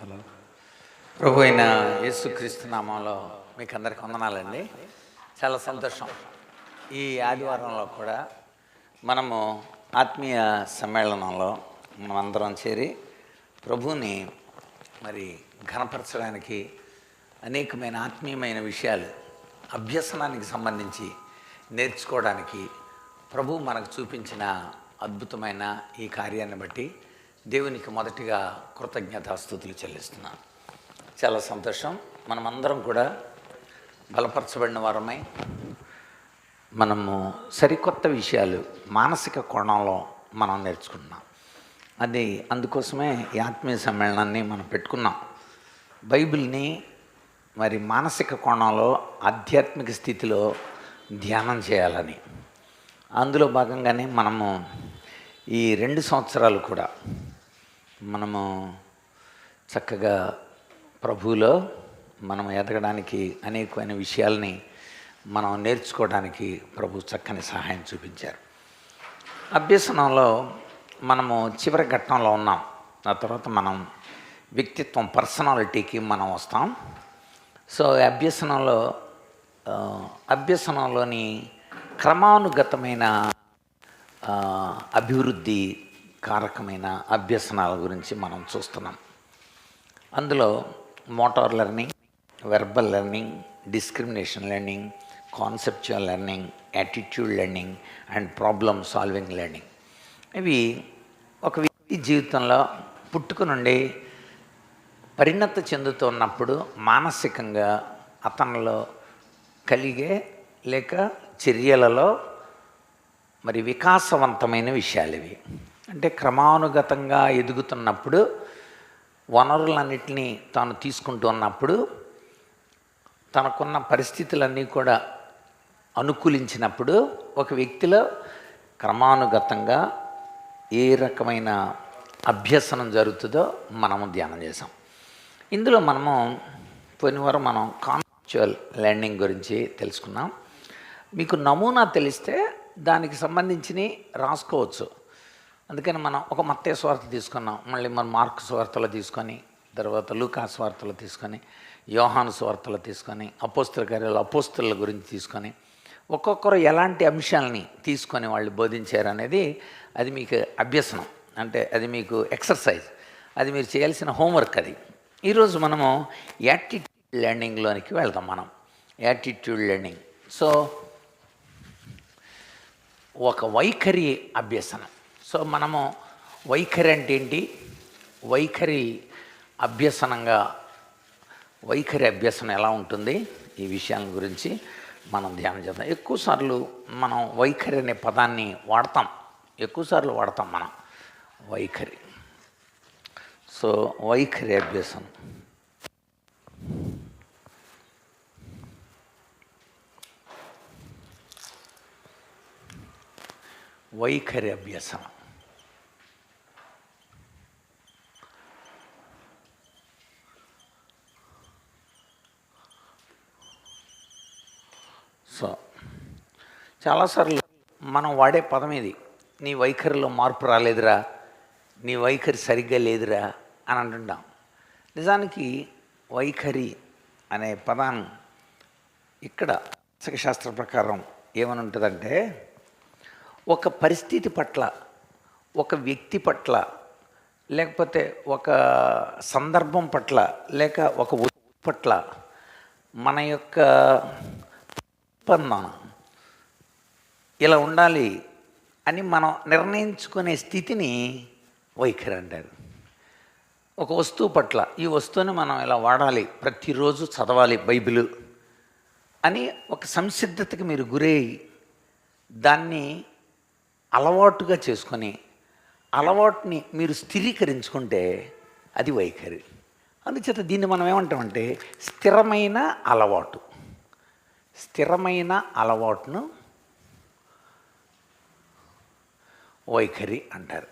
Hello. ప్రభు అయిన యేసుక్రీస్తు నామంలో మీకు అందరికి వందనాలండి. చాలా సంతోషం. ఈ ఆదివారంలో కూడా మనము ఆత్మీయ సమ్మేళనంలో మనమందరం చేరి ప్రభువుని మరి ఘనపరచడానికి అనేకమైన ఆత్మీయమైన విషయాలు అభ్యసనానికి సంబంధించి నేర్చుకోవడానికి ప్రభు మనకు చూపించిన అద్భుతమైన ఈ కార్యాన్ని బట్టి దేవునికి మొదటిగా కృతజ్ఞతాస్తుతులు చెల్లిస్తున్నాను. చాలా సంతోషం. మనమందరం కూడా బలపరచబడిన వారమై మనము సరికొత్త విషయాలు మానసిక కోణంలో మనం నేర్చుకుంటున్నాం. అది అందుకోసమే ఈ ఆత్మీయ సమ్మేళనాన్ని మనం పెట్టుకున్నాం. బైబిల్ని మరి మానసిక కోణంలో ఆధ్యాత్మిక స్థితిలో ధ్యానం చేయాలని. అందులో భాగంగానే మనము ఈ 2 సంవత్సరాలు కూడా మనము చక్కగా ప్రభువులో మనం ఎదగడానికి అనేకమైన విషయాల్ని మనం నేర్చుకోవడానికి ప్రభు చక్కని సహాయం చూపించారు. అభ్యసనంలో మనము చివరి ఘట్టంలో ఉన్నాం. ఆ తర్వాత మనం వ్యక్తిత్వం పర్సనాలిటీకి మనం వస్తాం. సో అభ్యసనంలోని క్రమానుగతమైన అభివృద్ధి కారకమైన అభ్యసనాల గురించి మనం చూస్తున్నాం. అందులో motor learning, verbal learning, discrimination learning, conceptual learning, attitude learning and problem solving learning. ఇవి ఒక వ్యక్తి జీవితంలో పుట్టుక నుండి పరిణతి చెందుతున్నప్పుడు మానసికంగా అతనిలో కలిగే లేక చర్యలలో మరి వికాసవంతమైన విషయాలు ఇవి. అంటే క్రమానుగతంగా ఎదుగుతున్నప్పుడు వనరులన్నింటినీ తాను తీసుకుంటూ ఉన్నప్పుడు తనకున్న పరిస్థితులన్నీ కూడా అనుకూలించినప్పుడు ఒక వ్యక్తిలో క్రమానుగతంగా ఏ రకమైన అభ్యసనం జరుగుతుందో మనము ధ్యానం చేసాం. ఇందులో మనము పోయిన వారం మనం కాన్సెప్చువల్ లెర్నింగ్ గురించి తెలుసుకున్నాం. మీకు నమూనా తెలిస్తే దానికి సంబంధించి రాసుకోవచ్చు. అందుకని మనం ఒక మత్తయి సువార్త తీసుకున్నాం, మళ్ళీ మనం మార్కు సువార్తలో తీసుకొని, తర్వాత లూకా సువార్తలో తీసుకొని, యోహాను సువార్తలో తీసుకొని, అపోస్తల కార్యాలు అపోస్తల గురించి తీసుకొని, ఒక్కొక్కరు ఎలాంటి అంశాలని తీసుకొని వాళ్ళు బోధించారు అనేది అది మీకు అభ్యసనం. అంటే అది మీకు ఎక్సర్సైజ్, అది మీరు చేయాల్సిన హోంవర్క్. అది ఈరోజు మనము యాటిట్యూడ్ లెర్నింగ్లోనికి వెళ్దాం. మనం యాటిట్యూడ్ లెర్నింగ్. సో ఒక వైఖరి అభ్యసనం. సో మనము వైఖరి అంటే ఏంటి, వైఖరి అభ్యసనం ఎలా ఉంటుంది, ఈ విషయాల గురించి మనం ధ్యానం చేద్దాం. ఎక్కువసార్లు మనం వైఖరి అనే పదాన్ని వాడతాం, మనం వైఖరి. సో వైఖరి అభ్యసనం. వైఖరి అభ్యసనం. సో చాలాసార్లు మనం వాడే పదం ఇది, నీ వైఖరిలో మార్పు రాలేదురా, నీ వైఖరి సరిగ్గా లేదురా అని అంటుంటాం. నిజానికి వైఖరి అనే పదాన్ని ఇక్కడ శాస్త్ర ప్రకారం ఏమని ఉంటుందంటే, ఒక పరిస్థితి పట్ల, ఒక వ్యక్తి పట్ల, లేకపోతే ఒక సందర్భం పట్ల, లేక ఒక పట్ల మన యొక్క స్పందన ఇలా ఉండాలి అని మనం నిర్ణయించుకునే స్థితిని వైఖరి అంటారు. ఒక వస్తువు పట్ల, ఈ వస్తువుని మనం ఇలా వాడాలి, ప్రతిరోజు చదవాలి బైబిల్ అని ఒక సంసిద్ధతకి మీరు గురయ్యి దాన్ని అలవాటుగా చేసుకొని, అలవాటుని మీరు స్థిరీకరించుకుంటే అది వైఖరి. అందుచేత దీన్ని మనం ఏమంటామంటే స్థిరమైన అలవాటును వైఖరి అంటారు.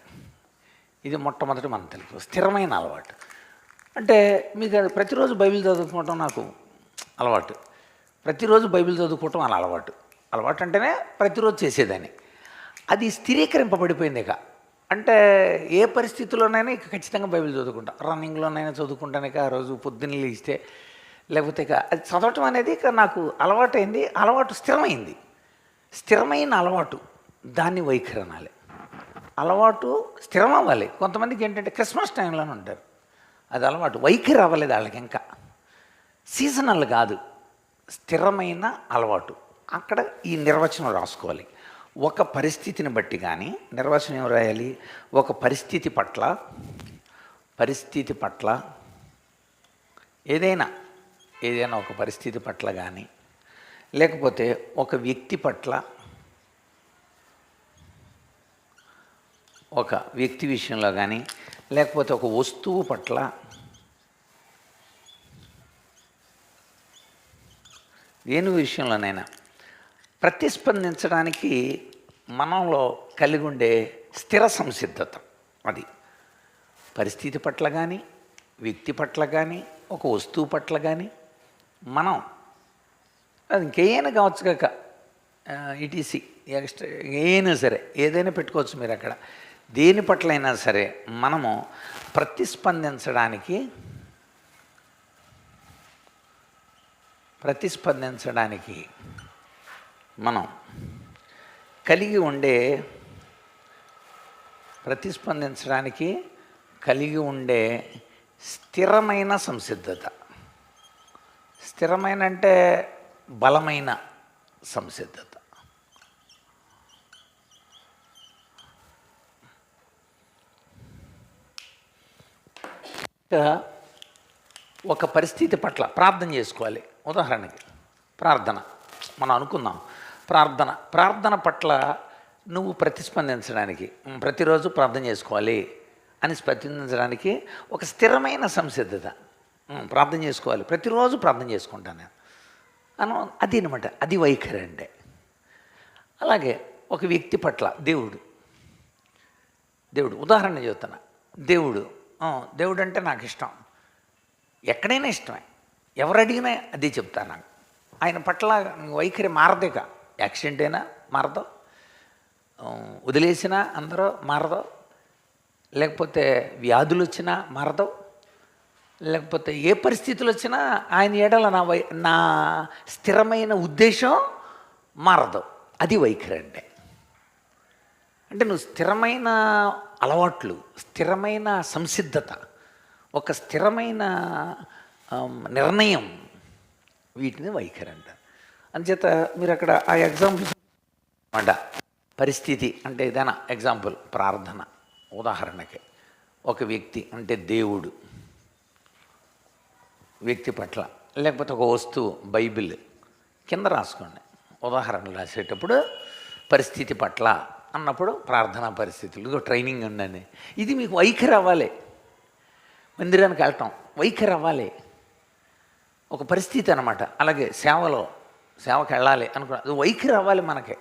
ఇది మొట్టమొదటి మనం తెలుసు. స్థిరమైన అలవాటు అంటే మీకు ప్రతిరోజు బైబిల్ చదువుకోవటం నాకు అలవాటు, ప్రతిరోజు బైబిల్ చదువుకోవటం అలా అలవాటు అంటేనే ప్రతిరోజు చేసేదాన్ని. అది స్థిరీకరింపబడిపోయింది. ఇక అంటే ఏ పరిస్థితుల్లోనైనా ఇక ఖచ్చితంగా బైబిల్ చదువుకుంటా. రన్నింగ్‌లోనైనా చదువుకుంటాను. ఇక ఆ రోజు పొద్దున్న లేస్తే లేకపోతే ఇక అది చదవటం అనేది ఇక నాకు అలవాటైంది. అలవాటు స్థిరమైంది. స్థిరమైన అలవాటు దాన్ని వైఖరి అనాలి. అలవాటు స్థిరం అవ్వాలి. కొంతమందికి ఏంటంటే క్రిస్మస్ టైంలోనే ఉంటారు. అది అలవాటు. వైఖరి అవ్వలేదు వాళ్ళకి ఇంకా. సీజనల్ కాదు, స్థిరమైన అలవాటు. అక్కడ ఈ నిర్వచనం రాసుకోవాలి. ఒక పరిస్థితిని బట్టి కానీ నిర్వచనం ఏం రాయాలి? ఒక పరిస్థితి పట్ల ఏదైనా ఒక పరిస్థితి పట్ల కానీ, లేకపోతే ఒక వ్యక్తి పట్ల, ఒక వ్యక్తి విషయంలో కానీ, లేకపోతే ఒక వస్తువు పట్ల, దేని విషయంలోనైనా ప్రతిస్పందించడానికి మనంలో కలిగి ఉండే స్థిర సంసిద్ధత. అది పరిస్థితి పట్ల కానీ, వ్యక్తి పట్ల కానీ, ఒక వస్తువు పట్ల కానీ మనం అది ఇంకేమైనా కావచ్చు కాక ఈటీసీ ఎక్స్ట్రా ఏమైనా సరే ఏదైనా పెట్టుకోవచ్చు మీరు అక్కడ. దేని పట్ల అయినా సరే మనము ప్రతిస్పందించడానికి మనం కలిగి ఉండే స్థిరమైన సంసిద్ధత. స్థిరమైన అంటే బలమైన సంసిద్ధత. ఒక పరిస్థితి పట్ల ప్రార్థన చేసుకోవాలి. ఉదాహరణకి ప్రార్థన మనం అనుకుందాం. ప్రార్థన పట్ల నువ్వు ప్రతిస్పందించడానికి ప్రతిరోజు ప్రార్థన చేసుకోవాలి అని స్పందించడానికి ఒక స్థిరమైన సంసిద్ధత. ప్రార్థన చేసుకోవాలి, ప్రతిరోజు ప్రార్థన చేసుకుంటాను నేను అది అనమాట. అది వైఖరి అంటే. అలాగే ఒక వ్యక్తి పట్ల దేవుడు ఉదాహరణ చెబుతున్నా. దేవుడు అంటే నాకు ఇష్టం, ఎక్కడైనా ఇష్టమే, ఎవరు అడిగినా అదే చెప్తాను. నాకు ఆయన పట్ల వైఖరి మారదేక. యాక్సిడెంట్ అయినా మారదు, వదిలేసినా అందరూ మారదు, లేకపోతే వ్యాధులు వచ్చినా మారదు, లేకపోతే ఏ పరిస్థితులు వచ్చినా ఆయన ఏడల నా స్థిరమైన ఉద్దేశం మారదు. అది వైఖరి అంటే నువ్వు స్థిరమైన అలవాట్లు, స్థిరమైన సంసిద్ధత, ఒక స్థిరమైన నిర్ణయం, వీటిని వైఖరి అంటారు. అంచేత మీరు అక్కడ ఆ ఎగ్జాంపుల్స్ అంట. పరిస్థితి అంటే ఏదైనా ఎగ్జాంపుల్ ప్రార్థన. ఉదాహరణకి ఒక వ్యక్తి అంటే దేవుడు, వ్యక్తి పట్ల, లేకపోతే ఒక వస్తువు బైబిల్ కింద రాసుకోండి. ఉదాహరణలు రాసేటప్పుడు పరిస్థితి పట్ల అన్నప్పుడు ప్రార్థనా పరిస్థితులు, ఇదిగో ట్రైనింగ్ ఉండండి. ఇది మీకు వైఖరి అవ్వాలి. మందిరానికి వెళ్ళటం వైఖరి అవ్వాలి, ఒక పరిస్థితి అనమాట. అలాగే సేవకి వెళ్ళాలి అనుకున్నా, అది వైఖరి అవ్వాలి మనకి.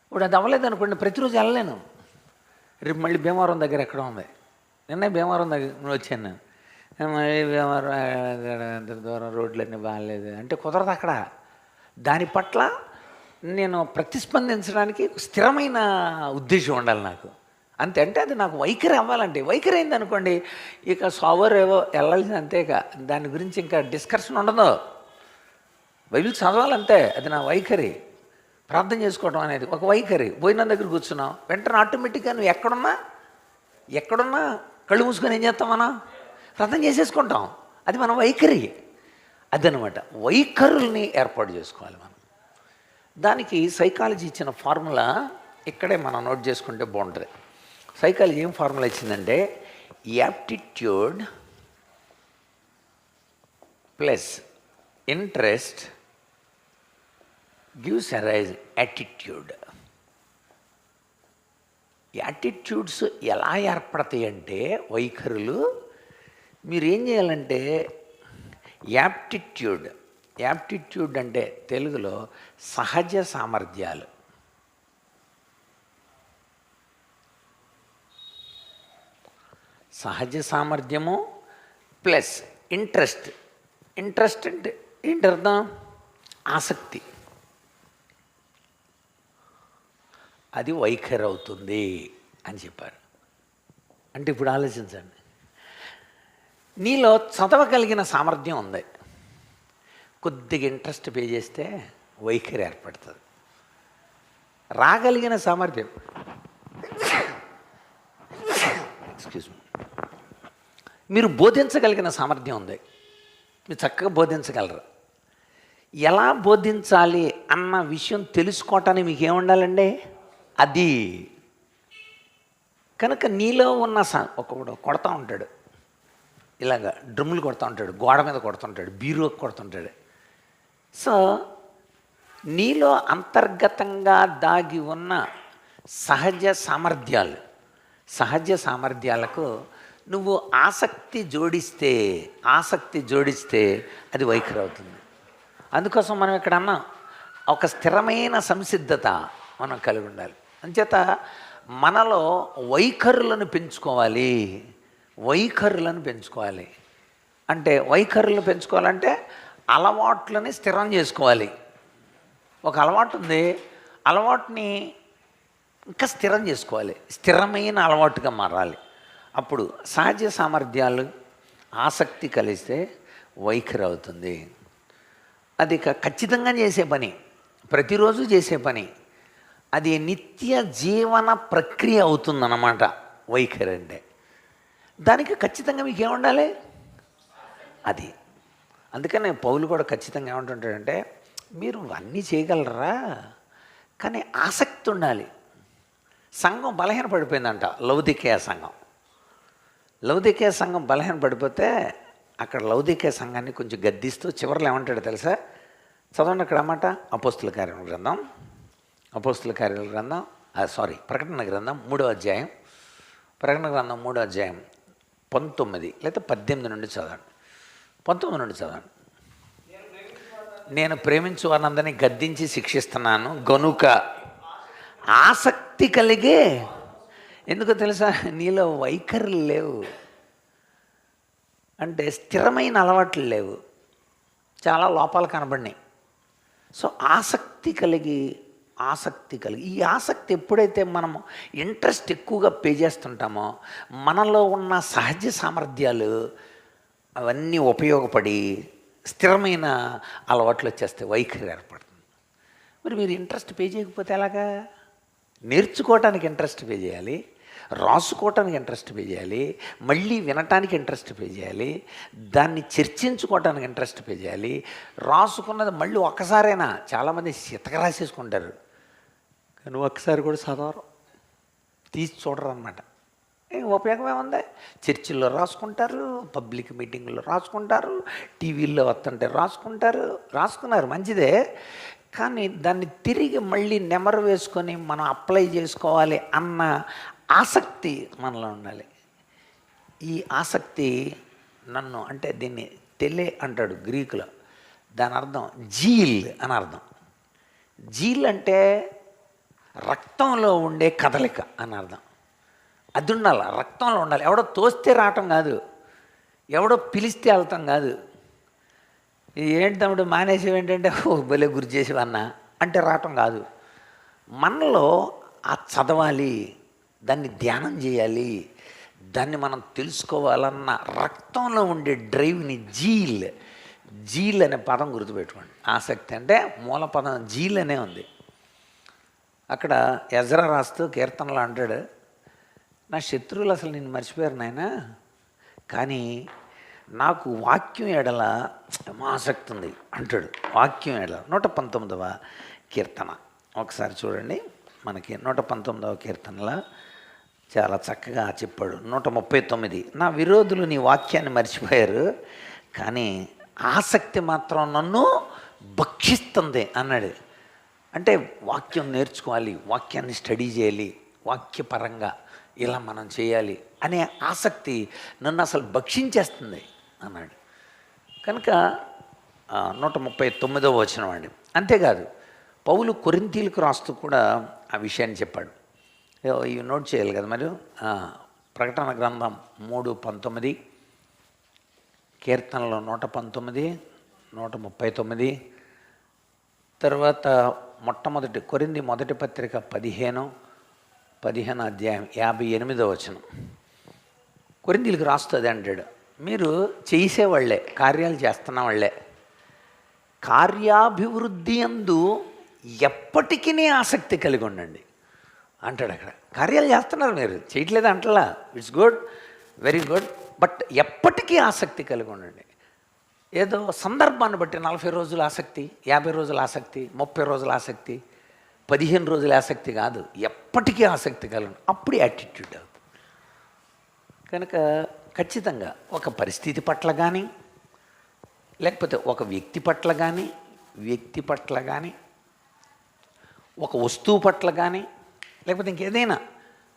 ఇప్పుడు అది అవ్వలేదు అనుకోండి, ప్రతిరోజు వెళ్ళలేను. రేపు మళ్ళీ భీమవరం దగ్గర ఎక్కడ ఉంది, నిన్నే భీమవరం దగ్గర వచ్చాను నేను. మళ్ళీ భీమవరం దూరం, రోడ్లన్నీ బాగాలేదు అంటే కుదరదు అక్కడ. దాని పట్ల నేను ప్రతిస్పందించడానికి స్థిరమైన ఉద్దేశం ఉండాలి నాకు. అంతే. అంటే అది నాకు వైఖరి అవ్వాలంటే. వైఖరి అయింది అనుకోండి, ఇక సావర్ ఏవో వెళ్ళాల్సింది అంతేక. దాని గురించి ఇంకా డిస్కషన్ ఉండదు. బైబిల్ చదవాలంతే, అది నా వైఖరి. ప్రార్థన చేసుకోవడం అనేది ఒక వైఖరి. భోజనం దగ్గర కూర్చున్నాం, వెంటనే ఆటోమేటిక్గా నువ్వు ఎక్కడున్నా కళ్ళు మూసుకొని ఏం చేస్తాం, మనం ప్రార్థన చేసేసుకుంటాం. అది మన వైఖరి. అదనమాట. వైఖరుల్ని ఏర్పాటు చేసుకోవాలి మనం. దానికి సైకాలజీ ఇచ్చిన ఫార్ములా ఇక్కడే మనం నోట్ చేసుకుంటే బాగుంటుంది. సైకాలజీ ఏం ఫార్ములా ఇచ్చిందంటే, aptitude plus interest gives arise attitude. Attitudes ఎలా ఏర్పడతాయి అంటే, వైఖరులు మీరు ఏం చేయాలంటే యాప్టిట్యూడ్ అంటే తెలుగులో సహజ సామర్థ్యాలు. సహజ సామర్థ్యము ప్లస్ ఇంట్రెస్ట్ అంటే ఏంటి అర్థం? ఆసక్తి. అది వైఖరి అవుతుంది అని చెప్పారు. అంటే ఇప్పుడు ఆలోచించండి, నీలో చదవగలిగిన సామర్థ్యం ఉంది, కొద్దిగా ఇంట్రెస్ట్ పే చేస్తే వైఖరి ఏర్పడుతుంది. రాగలిగిన సామర్థ్యం, ఎక్స్క్యూజ్ మీ, మీరు బోధించగలిగిన సామర్థ్యం ఉంది, మీరు చక్కగా బోధించగలరు. ఎలా బోధించాలి అన్న విషయం తెలుసుకోవటానికి మీకు ఏముండాలండి? అది. కనుక నీలో ఉన్న ఒకడు కొడతా ఉంటాడు, ఇలాగా డ్రమ్ములు కొడతా ఉంటాడు, గోడ మీద కొడుతుంటాడు, బీరువాకు కొడుతుంటాడు. సో నీలో అంతర్గతంగా దాగి ఉన్న సహజ సామర్థ్యాలకు నువ్వు ఆసక్తి జోడిస్తే అది వైఖరి అవుతుంది. అందుకోసం మనం ఇక్కడ అన్నాం, ఒక స్థిరమైన సంసిద్ధత మనం కలిగి ఉండాలి. అంచేత మనలో వైఖరులను పెంచుకోవాలి. అంటే వైఖరులను పెంచుకోవాలంటే అలవాట్లని స్థిరం చేసుకోవాలి. ఒక అలవాటు ఉంది, అలవాటుని ఇంకా స్థిరం చేసుకోవాలి, స్థిరమైన అలవాటుగా మారాలి. అప్పుడు సహజ సామర్థ్యాలు, ఆసక్తి కలిస్తే వైఖరి అవుతుంది. అది ఖచ్చితంగా చేసే పని, ప్రతిరోజు చేసే పని, అది నిత్య జీవన ప్రక్రియ అవుతుందన్నమాట వైఖరి అంటే. దానికి ఖచ్చితంగా మీకు ఏముండాలి? అది. అందుకనే పౌలు కూడా ఖచ్చితంగా ఏమంటుంటాడంటే, మీరు అన్నీ చేయగలరా, కానీ ఆసక్తి ఉండాలి. సంఘం బలహీన పడిపోయిందంట, లౌదికేయ సంఘం బలహీన పడిపోతే అక్కడ లౌదికేయ సంఘాన్ని కొంచెం గద్దిస్తూ చివరిలో ఏమంటాడు తెలుసా? చదవండి అక్కడ అన్నమాట. అపోస్తుల కార్యాల గ్రంథం ప్రకటన గ్రంథం 3వ అధ్యాయం 19 లేదా 18 నుండి చదవండి. 19 నుండి చదవండి. నేను ప్రేమించు వారందరినీ గద్దించి శిక్షిస్తున్నాను గనుక ఆసక్తి కలిగే. ఎందుకో తెలుసా? నీలో వైఖరులు లేవు, అంటే స్థిరమైన అలవాట్లు లేవు, చాలా లోపాలు కనబడినాయి. సో ఆసక్తి కలిగి ఈ ఆసక్తి ఎప్పుడైతే మనము ఇంట్రెస్ట్ ఎక్కువగా పే చేస్తుంటామో మనలో ఉన్న సహజ సామర్థ్యాలు అవన్నీ ఉపయోగపడి స్థిరమైన అలవాట్లు వచ్చేస్తే వైఖరి ఏర్పడుతుంది. మరి మీరు ఇంట్రెస్ట్ పే చేయకపోతే ఎలాగా? నేర్చుకోవటానికి ఇంట్రెస్ట్ పే చేయాలి, రాసుకోవటానికి ఇంట్రెస్ట్ పే చేయాలి, మళ్ళీ వినటానికి ఇంట్రెస్ట్ పే చేయాలి, దాన్ని చర్చించుకోవటానికి ఇంట్రెస్ట్ పే చేయాలి. రాసుకున్నది మళ్ళీ ఒక్కసారైనా, చాలామంది చితక రాసేసుకుంటారు కానీ ఒక్కసారి కూడా చదవరు, తీసి చూడరు అనమాట. ఉపయోగం ఏముంది? చర్చిల్లో రాసుకుంటారు, పబ్లిక్ మీటింగ్లో రాసుకుంటారు, టీవీల్లో వస్తుంటే రాసుకున్నారు మంచిదే, కానీ దాన్ని తిరిగి మళ్ళీ నెమరు వేసుకొని మనం అప్లై చేసుకోవాలి అన్న ఆసక్తి మనలో ఉండాలి. ఈ ఆసక్తి నన్ను, అంటే దీన్ని తెలే అంటాడు గ్రీకులో, దాని అర్థం జీల్ అని అర్థం. జీల్ అంటే రక్తంలో ఉండే కదలిక అని అర్థం. అది ఉండాలి, రక్తంలో ఉండాలి. ఎవడో తోస్తే రావటం కాదు, ఎవడో పిలిస్తే వెళ్తాం కాదు. ఏంటి తమ్ముడు మానేసేవి ఏంటంటే భలే గురి చేసేవన్నా అంటే రావటం కాదు. మనలో ఆ చదవాలి, దాన్ని ధ్యానం చేయాలి, దాన్ని మనం తెలుసుకోవాలన్న రక్తంలో ఉండే డ్రైవ్ని జీల్ అనే పదం గుర్తుపెట్టుకోండి. ఆసక్తి అంటే మూల పదం జీల్ అనే ఉంది. అక్కడ ఎజ్రా రాస్తూ కీర్తనలో అంటాడు, నా శత్రువులు అసలు నిన్ను మర్చిపోయారు నాయన, కానీ నాకు వాక్యం ఎడల ఆసక్తి ఉంది అంటాడు. వాక్యం ఎడల 119వ కీర్తన ఒకసారి చూడండి. మనకి 119వ కీర్తనలో చాలా చక్కగా చెప్పాడు. 139, నా విరోధులు నీ వాక్యాన్ని మర్చిపోయారు, కానీ ఆసక్తి మాత్రం నన్ను భక్షిస్తుంది అన్నాడు. అంటే వాక్యం నేర్చుకోవాలి, వాక్యాన్ని స్టడీ చేయాలి, వాక్యపరంగా ఇలా మనం చేయాలి అనే ఆసక్తి నన్ను అసలు భక్షించేస్తుంది అన్నాడు. కనుక 139వ వచనం అండి. అంతేకాదు పౌలు కొరింథీలకు రాస్తూ కూడా ఆ విషయాన్ని చెప్పాడు. ఇవి నోట్ చేయాలి కదా మరి. ప్రకటన గ్రంథం 3:19, కీర్తనలో 119, 139, తర్వాత కొరింథీ మొదటి పత్రిక 15 అధ్యాయం 58వ వచనం. కొరింథీయులకు రాస్తుంది అంటాడు, మీరు చేసేవాళ్లే, కార్యాలు చేస్తున్న వాళ్ళే, కార్యాభివృద్ధి యందు ఎప్పటికీ ఆసక్తి కలిగి ఉండండి అంటాడు. అక్కడ కార్యాలు చేస్తున్నారు, మీరు చేయట్లేదు అంటలా, it's good, very good, but ఎప్పటికీ ఆసక్తి కలిగి ఉండండి. ఏదో సందర్భాన్ని బట్టి 40 రోజుల ఆసక్తి, 50 రోజుల ఆసక్తి, 30 రోజుల ఆసక్తి, 15 రోజుల ఆసక్తి కాదు, ఎప్పటికీ ఆసక్తి కలిగి, అప్పుడు యాటిట్యూడ్ అవుతుంది. కనుక ఖచ్చితంగా ఒక పరిస్థితి పట్ల కానీ, లేకపోతే ఒక వ్యక్తి పట్ల కానీ, ఒక వస్తువు పట్ల కానీ, లేకపోతే ఇంకేదైనా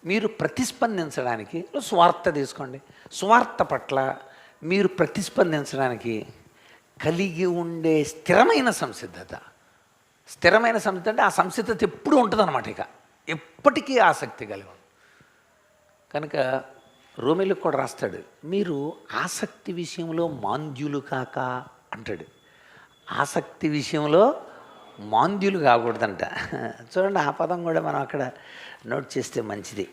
మీరు ప్రతిస్పందించడానికి, స్వార్థ తీసుకోండి, స్వార్థ పట్ల మీరు ప్రతిస్పందించడానికి కలిగి ఉండే స్థిరమైన సంసిద్ధత అంటే ఆ సంసిద్ధత ఎప్పుడు ఉంటుంది అన్నమాట. ఇక ఎప్పటికీ ఆసక్తి కలిగి ఉంది. కనుక రోమిలకు కూడా రాస్తాడు, మీరు ఆసక్తి విషయంలో మాంద్యులు కాక అంటాడు. ఆసక్తి విషయంలో మాంద్యులు కాకూడదంట. చూడండి, ఆ పదం కూడా మనం అక్కడ నోట్ చేస్తే మంచిది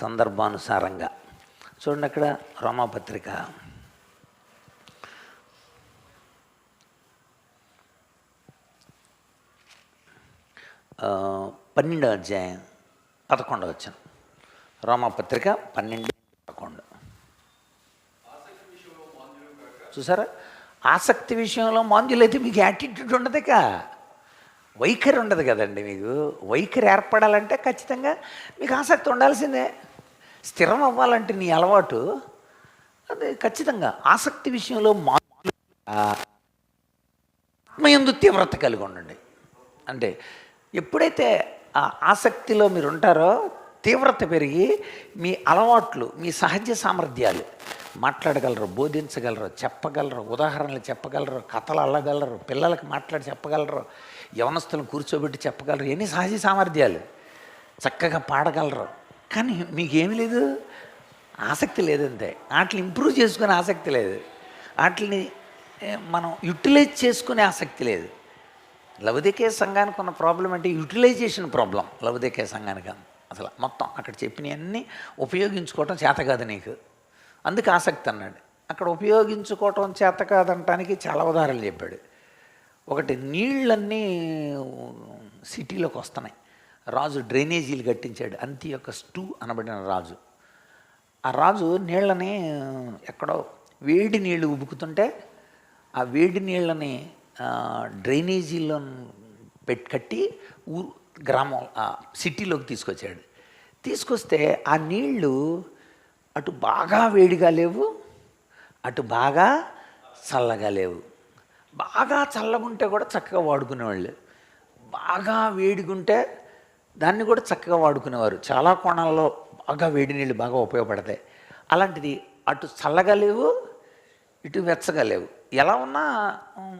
సందర్భానుసారంగా. చూడండి అక్కడ రోమాపత్రిక 12వ అధ్యాయం 11వ వచనం. రోమాపత్రిక 12:11. చూసారా, ఆసక్తి విషయంలో మాంద్యులైతే మీకు యాటిట్యూడ్ ఉండదుక, వైఖరి ఉండదు కదండి. మీకు వైఖరి ఏర్పడాలంటే ఖచ్చితంగా మీకు ఆసక్తి ఉండాల్సిందే. స్థిరం అవ్వాలంటే నీ అలవాటు అది ఖచ్చితంగా ఆసక్తి విషయంలో ఆత్మయందు తీవ్రత కలిగి ఉండండి. అంటే ఎప్పుడైతే ఆ ఆసక్తిలో మీరు ఉంటారో తీవ్రత పెరిగి మీ అలవాట్లు, మీ సహజ సామర్థ్యాలు, మాట్లాడగలరు, బోధించగలరు, చెప్పగలరు, ఉదాహరణలు చెప్పగలరు, కథలు అల్లగలరు, పిల్లలకు మాట్లాడి చెప్పగలరు, యవనస్తులను కూర్చోబెట్టి చెప్పగలరు, ఎన్ని సహజ సామర్థ్యాలు, చక్కగా పాడగలరు. కానీ మీకేమీ లేదు, ఆసక్తి లేదంతే. వాటిని ఇంప్రూవ్ చేసుకునే ఆసక్తి లేదు, వాటిని మనం యూటిలైజ్ చేసుకునే ఆసక్తి లేదు. లవదికే సంఘానికి ఉన్న ప్రాబ్లం అంటే యూటిలైజేషన్ ప్రాబ్లం. లవదికే సంఘానికి అసలు మొత్తం అక్కడ చెప్పినవన్నీ ఉపయోగించుకోవటం చేత కాదు నీకు, అందుకు ఆసక్తి అన్నాడు. అక్కడ ఉపయోగించుకోవటం చేత కాదంటానికి చాలా ఉదాహరణలు చెప్పాడు. ఒకటి, నీళ్ళన్నీ సిటీలోకి వస్తున్నాయి. రాజు డ్రైనేజీలు కట్టించాడు. అంతియొకస్టు అనబడిన రాజు. ఆ రాజు నీళ్ళని ఎక్కడో వేడి నీళ్ళు ఉబుకుతుంటే ఆ వేడి నీళ్ళని డ్రైనేజీలో కట్టి గ్రామం సిటీలోకి తీసుకొచ్చాడు. తీసుకొస్తే ఆ నీళ్ళు అటు బాగా వేడిగా లేవు, అటు బాగా చల్లగా లేవు. బాగా చల్లగుంటే కూడా చక్కగా వాడుకునేవాళ్ళు, బాగా వేడిగుంటే దాన్ని కూడా చక్కగా వాడుకునేవారు. చాలా కోణాల్లో బాగా వేడి నీళ్ళు బాగా ఉపయోగపడతాయి. అలాంటిది అటు చల్లగా లేవు, ఇటు వెచ్చగా లేవు, ఎలా ఉన్నా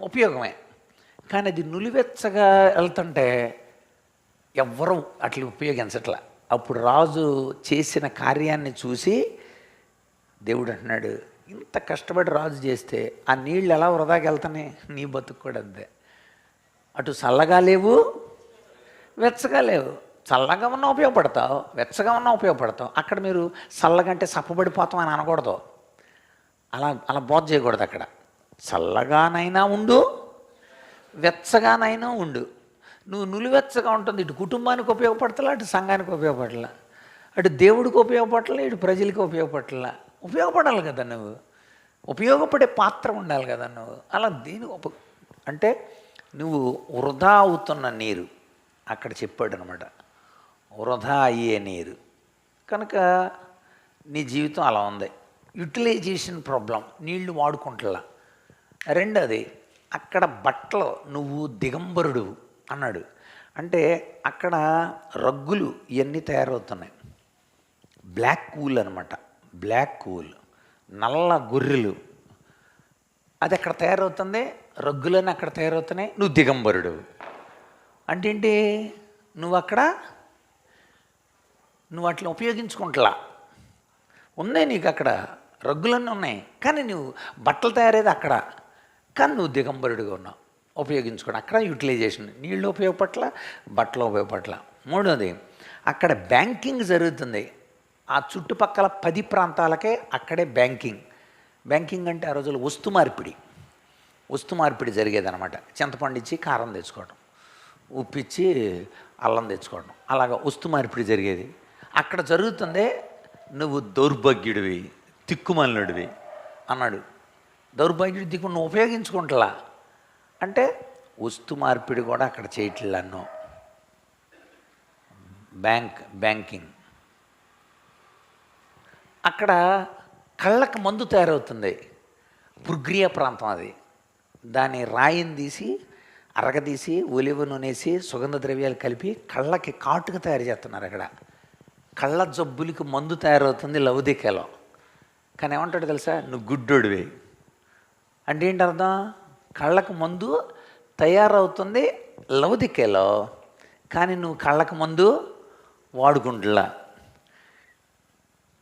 ఉపయోగమే. కానీ అది నులివెచ్చగా వెళ్తుంటే ఎవ్వరూ అట్లా ఉపయోగించట్లా. అప్పుడు రాజు చేసిన కార్యాన్ని చూసి దేవుడు అంటున్నాడు, ఇంత కష్టపడి రాజు చేస్తే ఆ నీళ్ళు ఎలా వృధాకి వెళ్తానే, నీ బతుకు కూడా అంతే. అటు చల్లగా లేవు, వెచ్చగా లేవు. చల్లగా ఉన్నా ఉపయోగపడతావు, వెచ్చగా ఉన్నా ఉపయోగపడతావు. అక్కడ మీరు చల్లగంటే సప్పబడిపోతాం అని అనకూడదు, అలా బోధ చేయకూడదు. అక్కడ చల్లగానైనా ఉండు, వెచ్చగానైనా ఉండు. నువ్వు నులివెచ్చగా ఉంటుంది, ఇటు కుటుంబానికి ఉపయోగపడతలా, అటు సంఘానికి ఉపయోగపడలా, అటు దేవుడికి ఉపయోగపడలా, ఇటు ప్రజలకి ఉపయోగపడలా. ఉపయోగపడాలి కదా, నువ్వు ఉపయోగపడే పాత్ర ఉండాలి కదా నువ్వు. అలా దేనికి అంటే నువ్వు వృధా అవుతున్న నీరు అక్కడ చెప్పాడు అనమాట, వృధా అయ్యే నీరు. కనుక నీ జీవితం అలా ఉంది, యూటిలైజేషన్ ప్రాబ్లం, నీళ్లు వాడుకుంటలా. రెండోది, అక్కడ బట్టలు నువ్వు దిగంబరుడు అన్నాడు. అంటే అక్కడ రగ్గులు ఇవన్నీ తయారవుతున్నాయి. బ్లాక్ కూల్ అనమాట, బ్లాక్ కూల్, నల్ల గొర్రెలు, అది అక్కడ తయారవుతుంది. రగ్గులని అక్కడ తయారవుతున్నాయి. నువ్వు దిగంబరుడు అంటే ఏంటి? నువ్వు వాటిని ఉపయోగించుకుంటలా. ఉన్నాయి నీకు అక్కడ రగ్గులన్నీ ఉన్నాయి, కానీ నువ్వు బట్టలు తయారేది అక్కడ, కానీ నువ్వు దిగంబరుడిగా ఉన్నావు. ఉపయోగించుకోండి. అక్కడ యూటిలైజేషన్, నీళ్ళు ఉపయోగపట్ల, బట్టలు ఉపయోగపట్ల. మూడోది, అక్కడ బ్యాంకింగ్ జరుగుతుంది. ఆ చుట్టుపక్కల 10 ప్రాంతాలకే అక్కడే బ్యాంకింగ్ అంటే ఆ రోజుల్లో వస్తు మార్పిడి జరిగేదనమాట. చింతపండు ఇచ్చి కారం తెచ్చుకోవడం, ఉప్పిచ్చి అల్లం తెచ్చుకోవడం, అలాగా వస్తు మార్పిడి జరిగేది. అక్కడ జరుగుతుందే నువ్వు దౌర్భాగ్యుడివి, తిక్కుమల్లుడివి అన్నాడు. దౌర్భాగ్యుడి దిక్కు నువ్వు ఉపయోగించుకుంటలా అంటే వస్తు మార్పిడి కూడా అక్కడ చేయట్లేను. బ్యాంకింగ్ అక్కడ కళ్ళకు మందు తయారవుతుంది. పుర్గ్రియా ప్రాంతం అది. దాని రాయిని తీసి అరగదీసి ఒలివ నూనెసి సుగంధ ద్రవ్యాలు కలిపి కళ్ళకి కాటుగా తయారు చేస్తున్నారు. అక్కడ కళ్ళ జబ్బులకి మందు తయారవుతుంది లవదికలో. కానీ ఏమంటాడు తెలుసా? నువ్వు గుడ్డోడివి అంటే ఏంటి అర్థం? కళ్ళకు మందు తయారవుతుంది లవదికలో, కానీ నువ్వు కళ్ళకు మందు వాడుకుంటులా.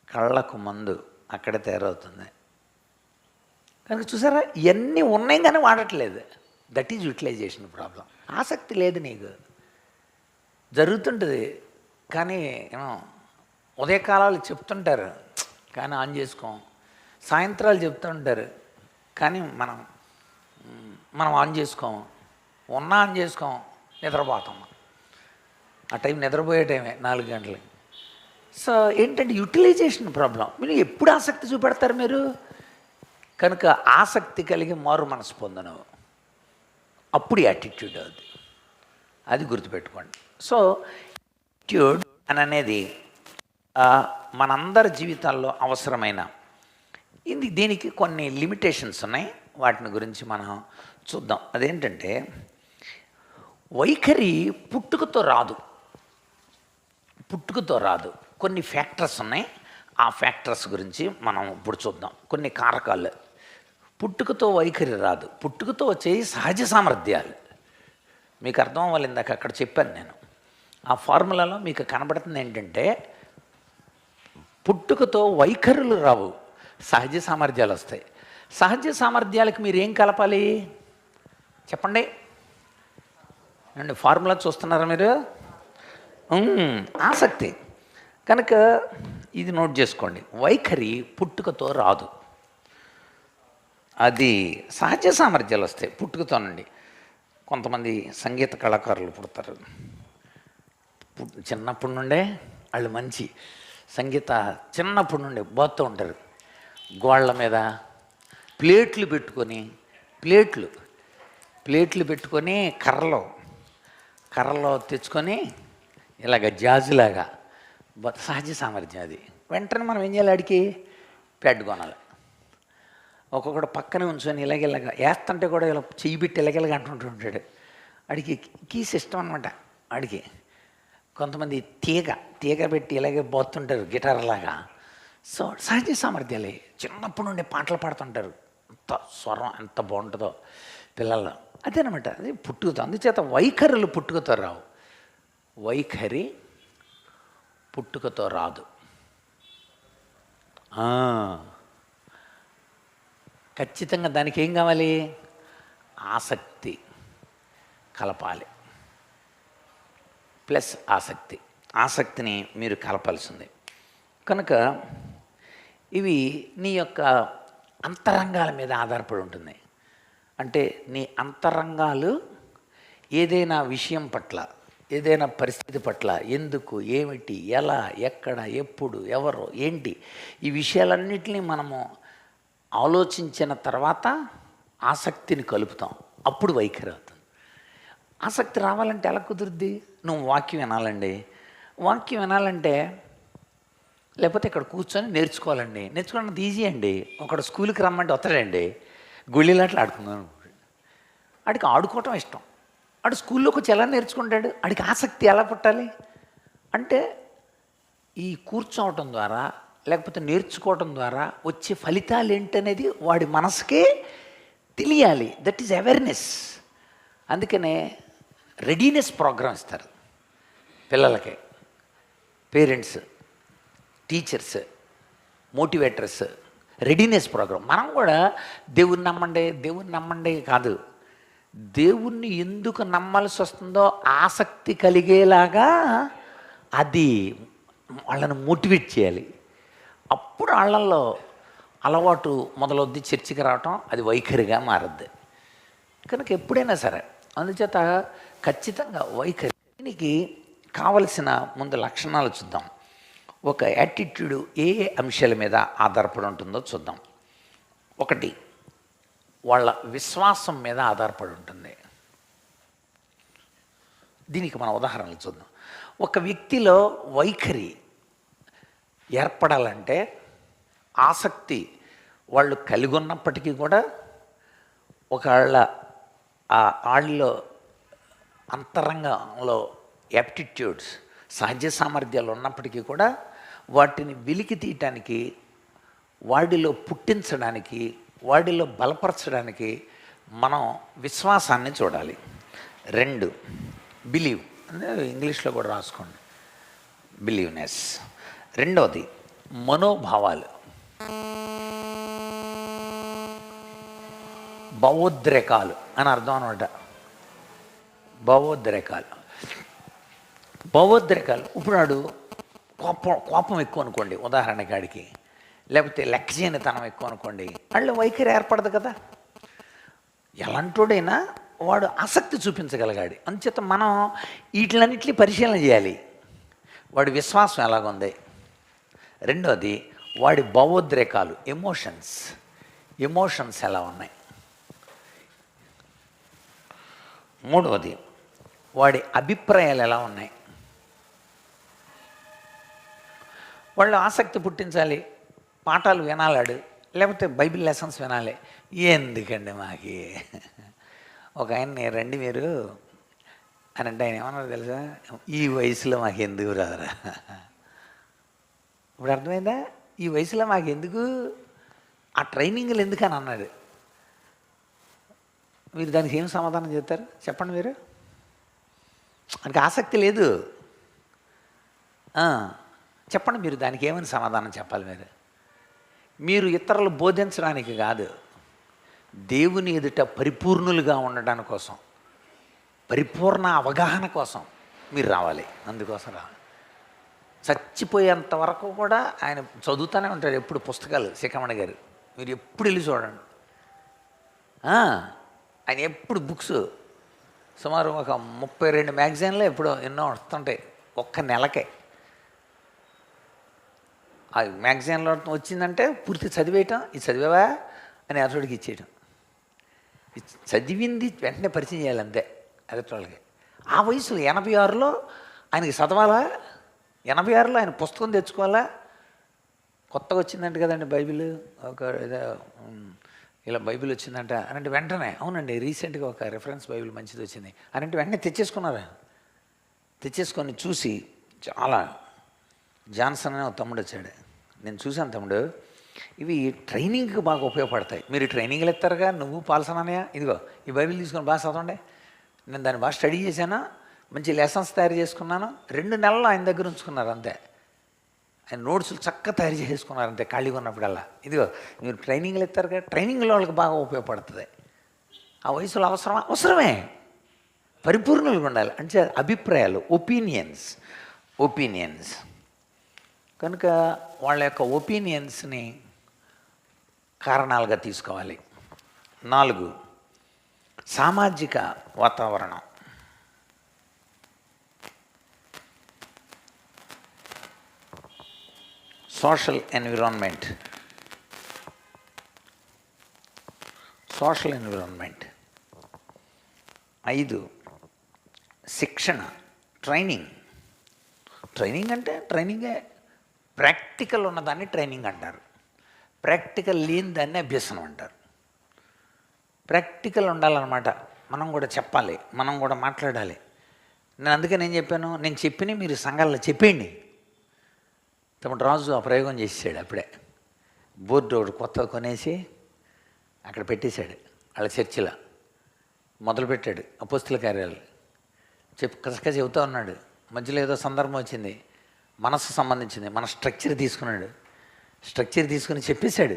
కళ్ళకు మందు అక్కడే తయారవుతుంది కనుక చూసారా, ఇవన్నీ ఉన్నాయి కానీ వాడట్లేదు. That is utilization problem. ఆసక్తి లేదు నీకు. జరుగుతుంటుంది కానీ ఏమో ఉదయకాలాలు చెప్తుంటారు కానీ ఆన్ చేసుకోం, సాయంత్రాలు చెప్తుంటారు కానీ మనం ఆన్ చేసుకోము, ఆన్ చేసుకోం, నిద్రపోతాం. ఆ టైం నిద్రపోయే టైమే 4 గంటలకి. సో ఏంటంటే యూటిలైజేషన్ ప్రాబ్లం. మీరు ఎప్పుడు ఆసక్తి చూపెడతారు మీరు? కనుక ఆసక్తి కలిగి మారు మనసు పొందను, అప్పుడు యాటిట్యూడ్ అవుతుంది. అది గుర్తుపెట్టుకోండి. సో యాటిట్యూడ్ అని అనేది మనందరి జీవితాల్లో అవసరమైన ఇది. దీనికి కొన్ని లిమిటేషన్స్ ఉన్నాయి, వాటిని గురించి మనం చూద్దాం. అదేంటంటే వైఖరి పుట్టుకతో రాదు. కొన్ని ఫ్యాక్టర్స్ ఉన్నాయి. ఆ ఫ్యాక్టర్స్ గురించి మనం ఇప్పుడు చూద్దాం. కొన్ని కారకాలు. పుట్టుకతో వైఖరి రాదు. పుట్టుకతో వచ్చే సహజ సామర్థ్యాలు మీకు అర్థం అవ్వాలి. ఇందాక అక్కడ చెప్పాను నేను. ఆ ఫార్ములాలో మీకు కనబడుతుంది ఏంటంటే పుట్టుకతో వైఖరులు రావు, సహజ సామర్థ్యాలు వస్తాయి. సహజ సామర్థ్యాలకు మీరు ఏం కలపాలి చెప్పండి? అండి ఫార్ములా చూస్తున్నారా మీరు? ఆసక్తి. కనుక ఇది నోట్ చేసుకోండి. వైఖరి పుట్టుకతో రాదు, అది సహజ సామర్థ్యాలు వస్తాయి పుట్టుకతోనండి. కొంతమంది సంగీత కళాకారులు పుడతారు, చిన్నప్పటి నుండే వాళ్ళు మంచి చిన్నప్పటి నుండి పోతూ ఉంటారు. గోళ్ళ మీద ప్లేట్లు పెట్టుకొని కర్రలో తెచ్చుకొని ఇలాగ జాజులాగా సహజ సామర్థ్యం అది. వెంటనే మనం ఏం చేయాలి? అడిగి ప్యాడ్ కొనాలి. ఒక్కొక్కడు పక్కనే ఉంచుకొని ఇలాగ వేస్తుంటే కూడా ఇలా చెయ్యి పెట్టి ఇలాగ అంటుంటాడు. అడిగి కీస్ ఇష్టం అనమాట. అడిగి కొంతమంది తీగ పెట్టి ఇలాగే పోతుంటారు గిటార్ లాగా. సో సహజ సామర్థ్యాలే. చిన్నప్పటి నుండి పాటలు పాడుతుంటారు. ఎంత స్వరం ఎంత బాగుంటుందో పిల్లల్లో. అదేనమాట, అది పుట్టుకతో. అందుచేత వైఖరులు పుట్టుకతో రావు. వైఖరి పుట్టుకతో రాదు. ఖచ్చితంగా దానికి ఏం కావాలి? ఆసక్తి కలపాలి. ప్లస్ ఆసక్తిని మీరు కలపాల్సింది. కనుక ఇవి నీ యొక్క అంతరంగాల మీద ఆధారపడి ఉంటుంది. అంటే నీ అంతరంగాలు ఏదైనా విషయం పట్ల, ఏదైనా పరిస్థితి పట్ల ఎందుకు, ఏమిటి, ఎలా, ఎక్కడ, ఎప్పుడు, ఎవరు, ఏంటి, ఈ విషయాలన్నింటినీ మనము ఆలోచించిన తర్వాత ఆసక్తిని కలుపుతాం. అప్పుడు వైఖరి అవుతుంది. ఆసక్తి రావాలంటే ఎలా కుదురుద్ది? నువ్వు వాక్యం వినాలండి. వాక్యం వినాలంటే లేకపోతే ఇక్కడ కూర్చొని నేర్చుకోవాలండి. నేర్చుకోవడం ఈజీ అండి. ఒకడు స్కూల్కి రమ్మంటే వస్తాడండి, గుళ్ళిలాట్లు ఆడుకున్నాను. ఆడికి ఆడుకోవటం ఇష్టం. ఆడు స్కూల్లోకి వచ్చి ఎలా నేర్చుకుంటాడు? ఆడికి ఆసక్తి ఎలా పుట్టాలి అంటే ఈ కూర్చోవటం ద్వారా లేకపోతే నేర్చుకోవటం ద్వారా వచ్చే ఫలితాలు ఏంటనేది వాడి మనసుకే తెలియాలి. That is awareness. అందుకనే రెడీనెస్ ప్రోగ్రామ్ ఇస్తారు పిల్లలకి. Parents, teachers, motivators, readiness program. మనం కూడా దేవుణ్ణి నమ్మండి కాదు, దేవుణ్ణి ఎందుకు నమ్మాల్సి వస్తుందో ఆసక్తి కలిగేలాగా అది వాళ్ళని మోటివేట్ చేయాలి. అప్పుడు వాళ్ళల్లో అలవాటు మొదలవుద్ది, చర్చికి రావటం, అది వైఖరిగా మారద్ది. కనుక ఎప్పుడైనా సరే అందుచేత ఖచ్చితంగా వైఖరి, దీనికి కావలసిన ముందు లక్షణాలు చూద్దాం. ఒక యాటిట్యూడ్ ఏ ఏ అంశాల మీద ఆధారపడి ఉంటుందో చూద్దాం. ఒకటి, వాళ్ళ విశ్వాసం మీద ఆధారపడి ఉంటుంది. దీనికి మన ఉదాహరణలు చూద్దాం. ఒక వ్యక్తిలో వైఖరి ఏర్పడాలంటే ఆసక్తి వాళ్ళు కలిగి ఉన్నప్పటికీ కూడా వాళ్ళలో అంతరంగంలో యాప్టిట్యూడ్స్, సహజ సామర్థ్యాలు ఉన్నప్పటికీ కూడా వాటిని వెలికి తీయటానికి, వాడిలో పుట్టించడానికి, వాడిలో బలపరచడానికి మనం విశ్వాసాన్ని చూడాలి. 2, బిలీవ్, అంటే ఇంగ్లీష్లో కూడా రాసుకోండి, బిలీవ్నెస్. రెండవది మనోభావాలు, భావోద్రేకాలు అని అర్థం అనమాట. భావోద్రేకాలు ఇప్పుడు వాడు కోపం ఎక్కువ అనుకోండి ఉదాహరణకి ఆడికి, లేకపోతే లెక్కజేనితనం ఎక్కువ అనుకోండి, వాళ్ళు వైఖరి ఏర్పడదు కదా. ఎలాంటోడైనా వాడు ఆసక్తి చూపించగలగాడు. అందుచేత మనం వీటిలన్నింటినీ పరిశీలన చేయాలి. వాడి విశ్వాసం ఎలాగుంది. రెండోది వాడి భావోద్రేకాలు, ఎమోషన్స్ ఎలా ఉన్నాయి. మూడవది వాడి అభిప్రాయాలు ఎలా ఉన్నాయి. వాళ్ళు ఆసక్తి పుట్టించాలి, పాఠాలు వినాలాడు, లేకపోతే బైబిల్ లెసన్స్ వినాలి. ఎందుకండి మాకి ఒక ఆయన్ని రండి మీరు అని అంటే ఆయన ఏమన్నారు తెలుసా, ఈ వయసులో మాకు ఎందుకు రాదురా. ఇప్పుడు అర్థమైందా, ఈ వయసులో మాకు ఎందుకు, ఆ ట్రైనింగ్లు ఎందుకు అని అన్నాడు. మీరు దానికి ఏం సమాధానం చెప్తారు చెప్పండి. మీరు ఆయనకి ఆసక్తి లేదు, చెప్పండి మీరు దానికి ఏమని సమాధానం చెప్పాలి. మీరు ఇతరులు బోధించడానికి కాదు, దేవుని ఎదుట పరిపూర్ణులుగా ఉండడానికి కోసం, పరిపూర్ణ అవగాహన కోసం మీరు రావాలి. అందుకోసం రావాలి. చచ్చిపోయేంత వరకు కూడా ఆయన చదువుతూనే ఉంటాడు ఎప్పుడు పుస్తకాలు. శిఖమణి గారు మీరు ఎప్పుడు వెళ్ళి చూడండి, ఆయన ఎప్పుడు బుక్స్ సుమారు ఒక 32 మ్యాగజైన్లో ఎప్పుడో ఎన్నో వస్తుంటాయి ఒక్క నెలకే. ఆ మ్యాగజైన్లో వచ్చిందంటే పూర్తి చదివేయటం, ఇది చదివావా అని అతడికి ఇచ్చేయటం, చదివింది వెంటనే పరిచయం చేయాలి అంతే ఎదుటోళ్ళకి. ఆ వయసులో 86లో ఆయనకి చదవాలా, 86లో ఆయన పుస్తకం తెచ్చుకోవాలా. కొత్తగా వచ్చిందంట కదండి బైబిల్, ఒక ఏదో ఇలా బైబిల్ వచ్చిందంట అనంటే వెంటనే అవునండి రీసెంట్గా ఒక రిఫరెన్స్ బైబిల్ మంచిది వచ్చింది అనంటే వెంటనే తెచ్చేసుకున్నారు. తెచ్చేసుకొని చూసి చాలా, జాన్సన్ అనే ఒక తమ్ముడు వచ్చాడు, నేను చూశాను తమ్ముడు, ఇవి ట్రైనింగ్కి బాగా ఉపయోగపడతాయి. మీరు ట్రైనింగ్లు ఇస్తారుగా, నువ్వు పాల్సనయ్యా, ఇదిగో ఈ బైబిల్ తీసుకొని బాగా చదవండి. నేను దాన్ని బాగా స్టడీ చేశాను, మంచి లెసన్స్ తయారు చేసుకున్నాను. 2 నెలలు ఆయన దగ్గర ఉంచుకున్నారు అంతే. ఆయన నోట్స్లు చక్కగా తయారు చేసుకున్నారు అంతే ఖాళీగా ఉన్నప్పుడల్లా. ఇదిగో మీరు ట్రైనింగ్లు ఇస్తారుగా, ట్రైనింగ్లో వాళ్ళకి బాగా ఉపయోగపడుతుంది. ఆ వయసులో అవసరమే, పరిపూర్ణులుగా ఉండాలి. అంటే అభిప్రాయాలు, ఒపీనియన్స్ కనుక వాళ్ళ యొక్క ఒపీనియన్స్ని కారణాలుగా తీసుకోవాలి. 4, సామాజిక వాతావరణం. Social environment. 5, శిక్షణ, ట్రైనింగ్ అంటే ట్రైనింగే. ప్రాక్టికల్ ఉన్నదాన్ని ట్రైనింగ్ అంటారు, ప్రాక్టికల్ లేని దాన్ని అభ్యసనం అంటారు. ప్రాక్టికల్ ఉండాలన్నమాట. మనం కూడా చెప్పాలి, మనం కూడా మాట్లాడాలి. నేను అందుకే నేను చెప్పాను, నేను చెప్పిన మీరు సంఘాల్లో చెప్పేయండి. తమ్ముడు రాజు ఆ ప్రయోగం చేసాడు. అప్పుడే బోర్డు ఒకటి కొత్తగా కొనేసి అక్కడ పెట్టేశాడు. వాళ్ళ చర్చిలో మొదలుపెట్టాడు అపోస్తుల కార్యాలు కసక చెబుతూ ఉన్నాడు. మధ్యలో ఏదో సందర్భం వచ్చింది, మనస్సు సంబంధించింది, మన స్ట్రక్చర్ తీసుకున్నాడు. స్ట్రక్చర్ తీసుకుని చెప్పేశాడు.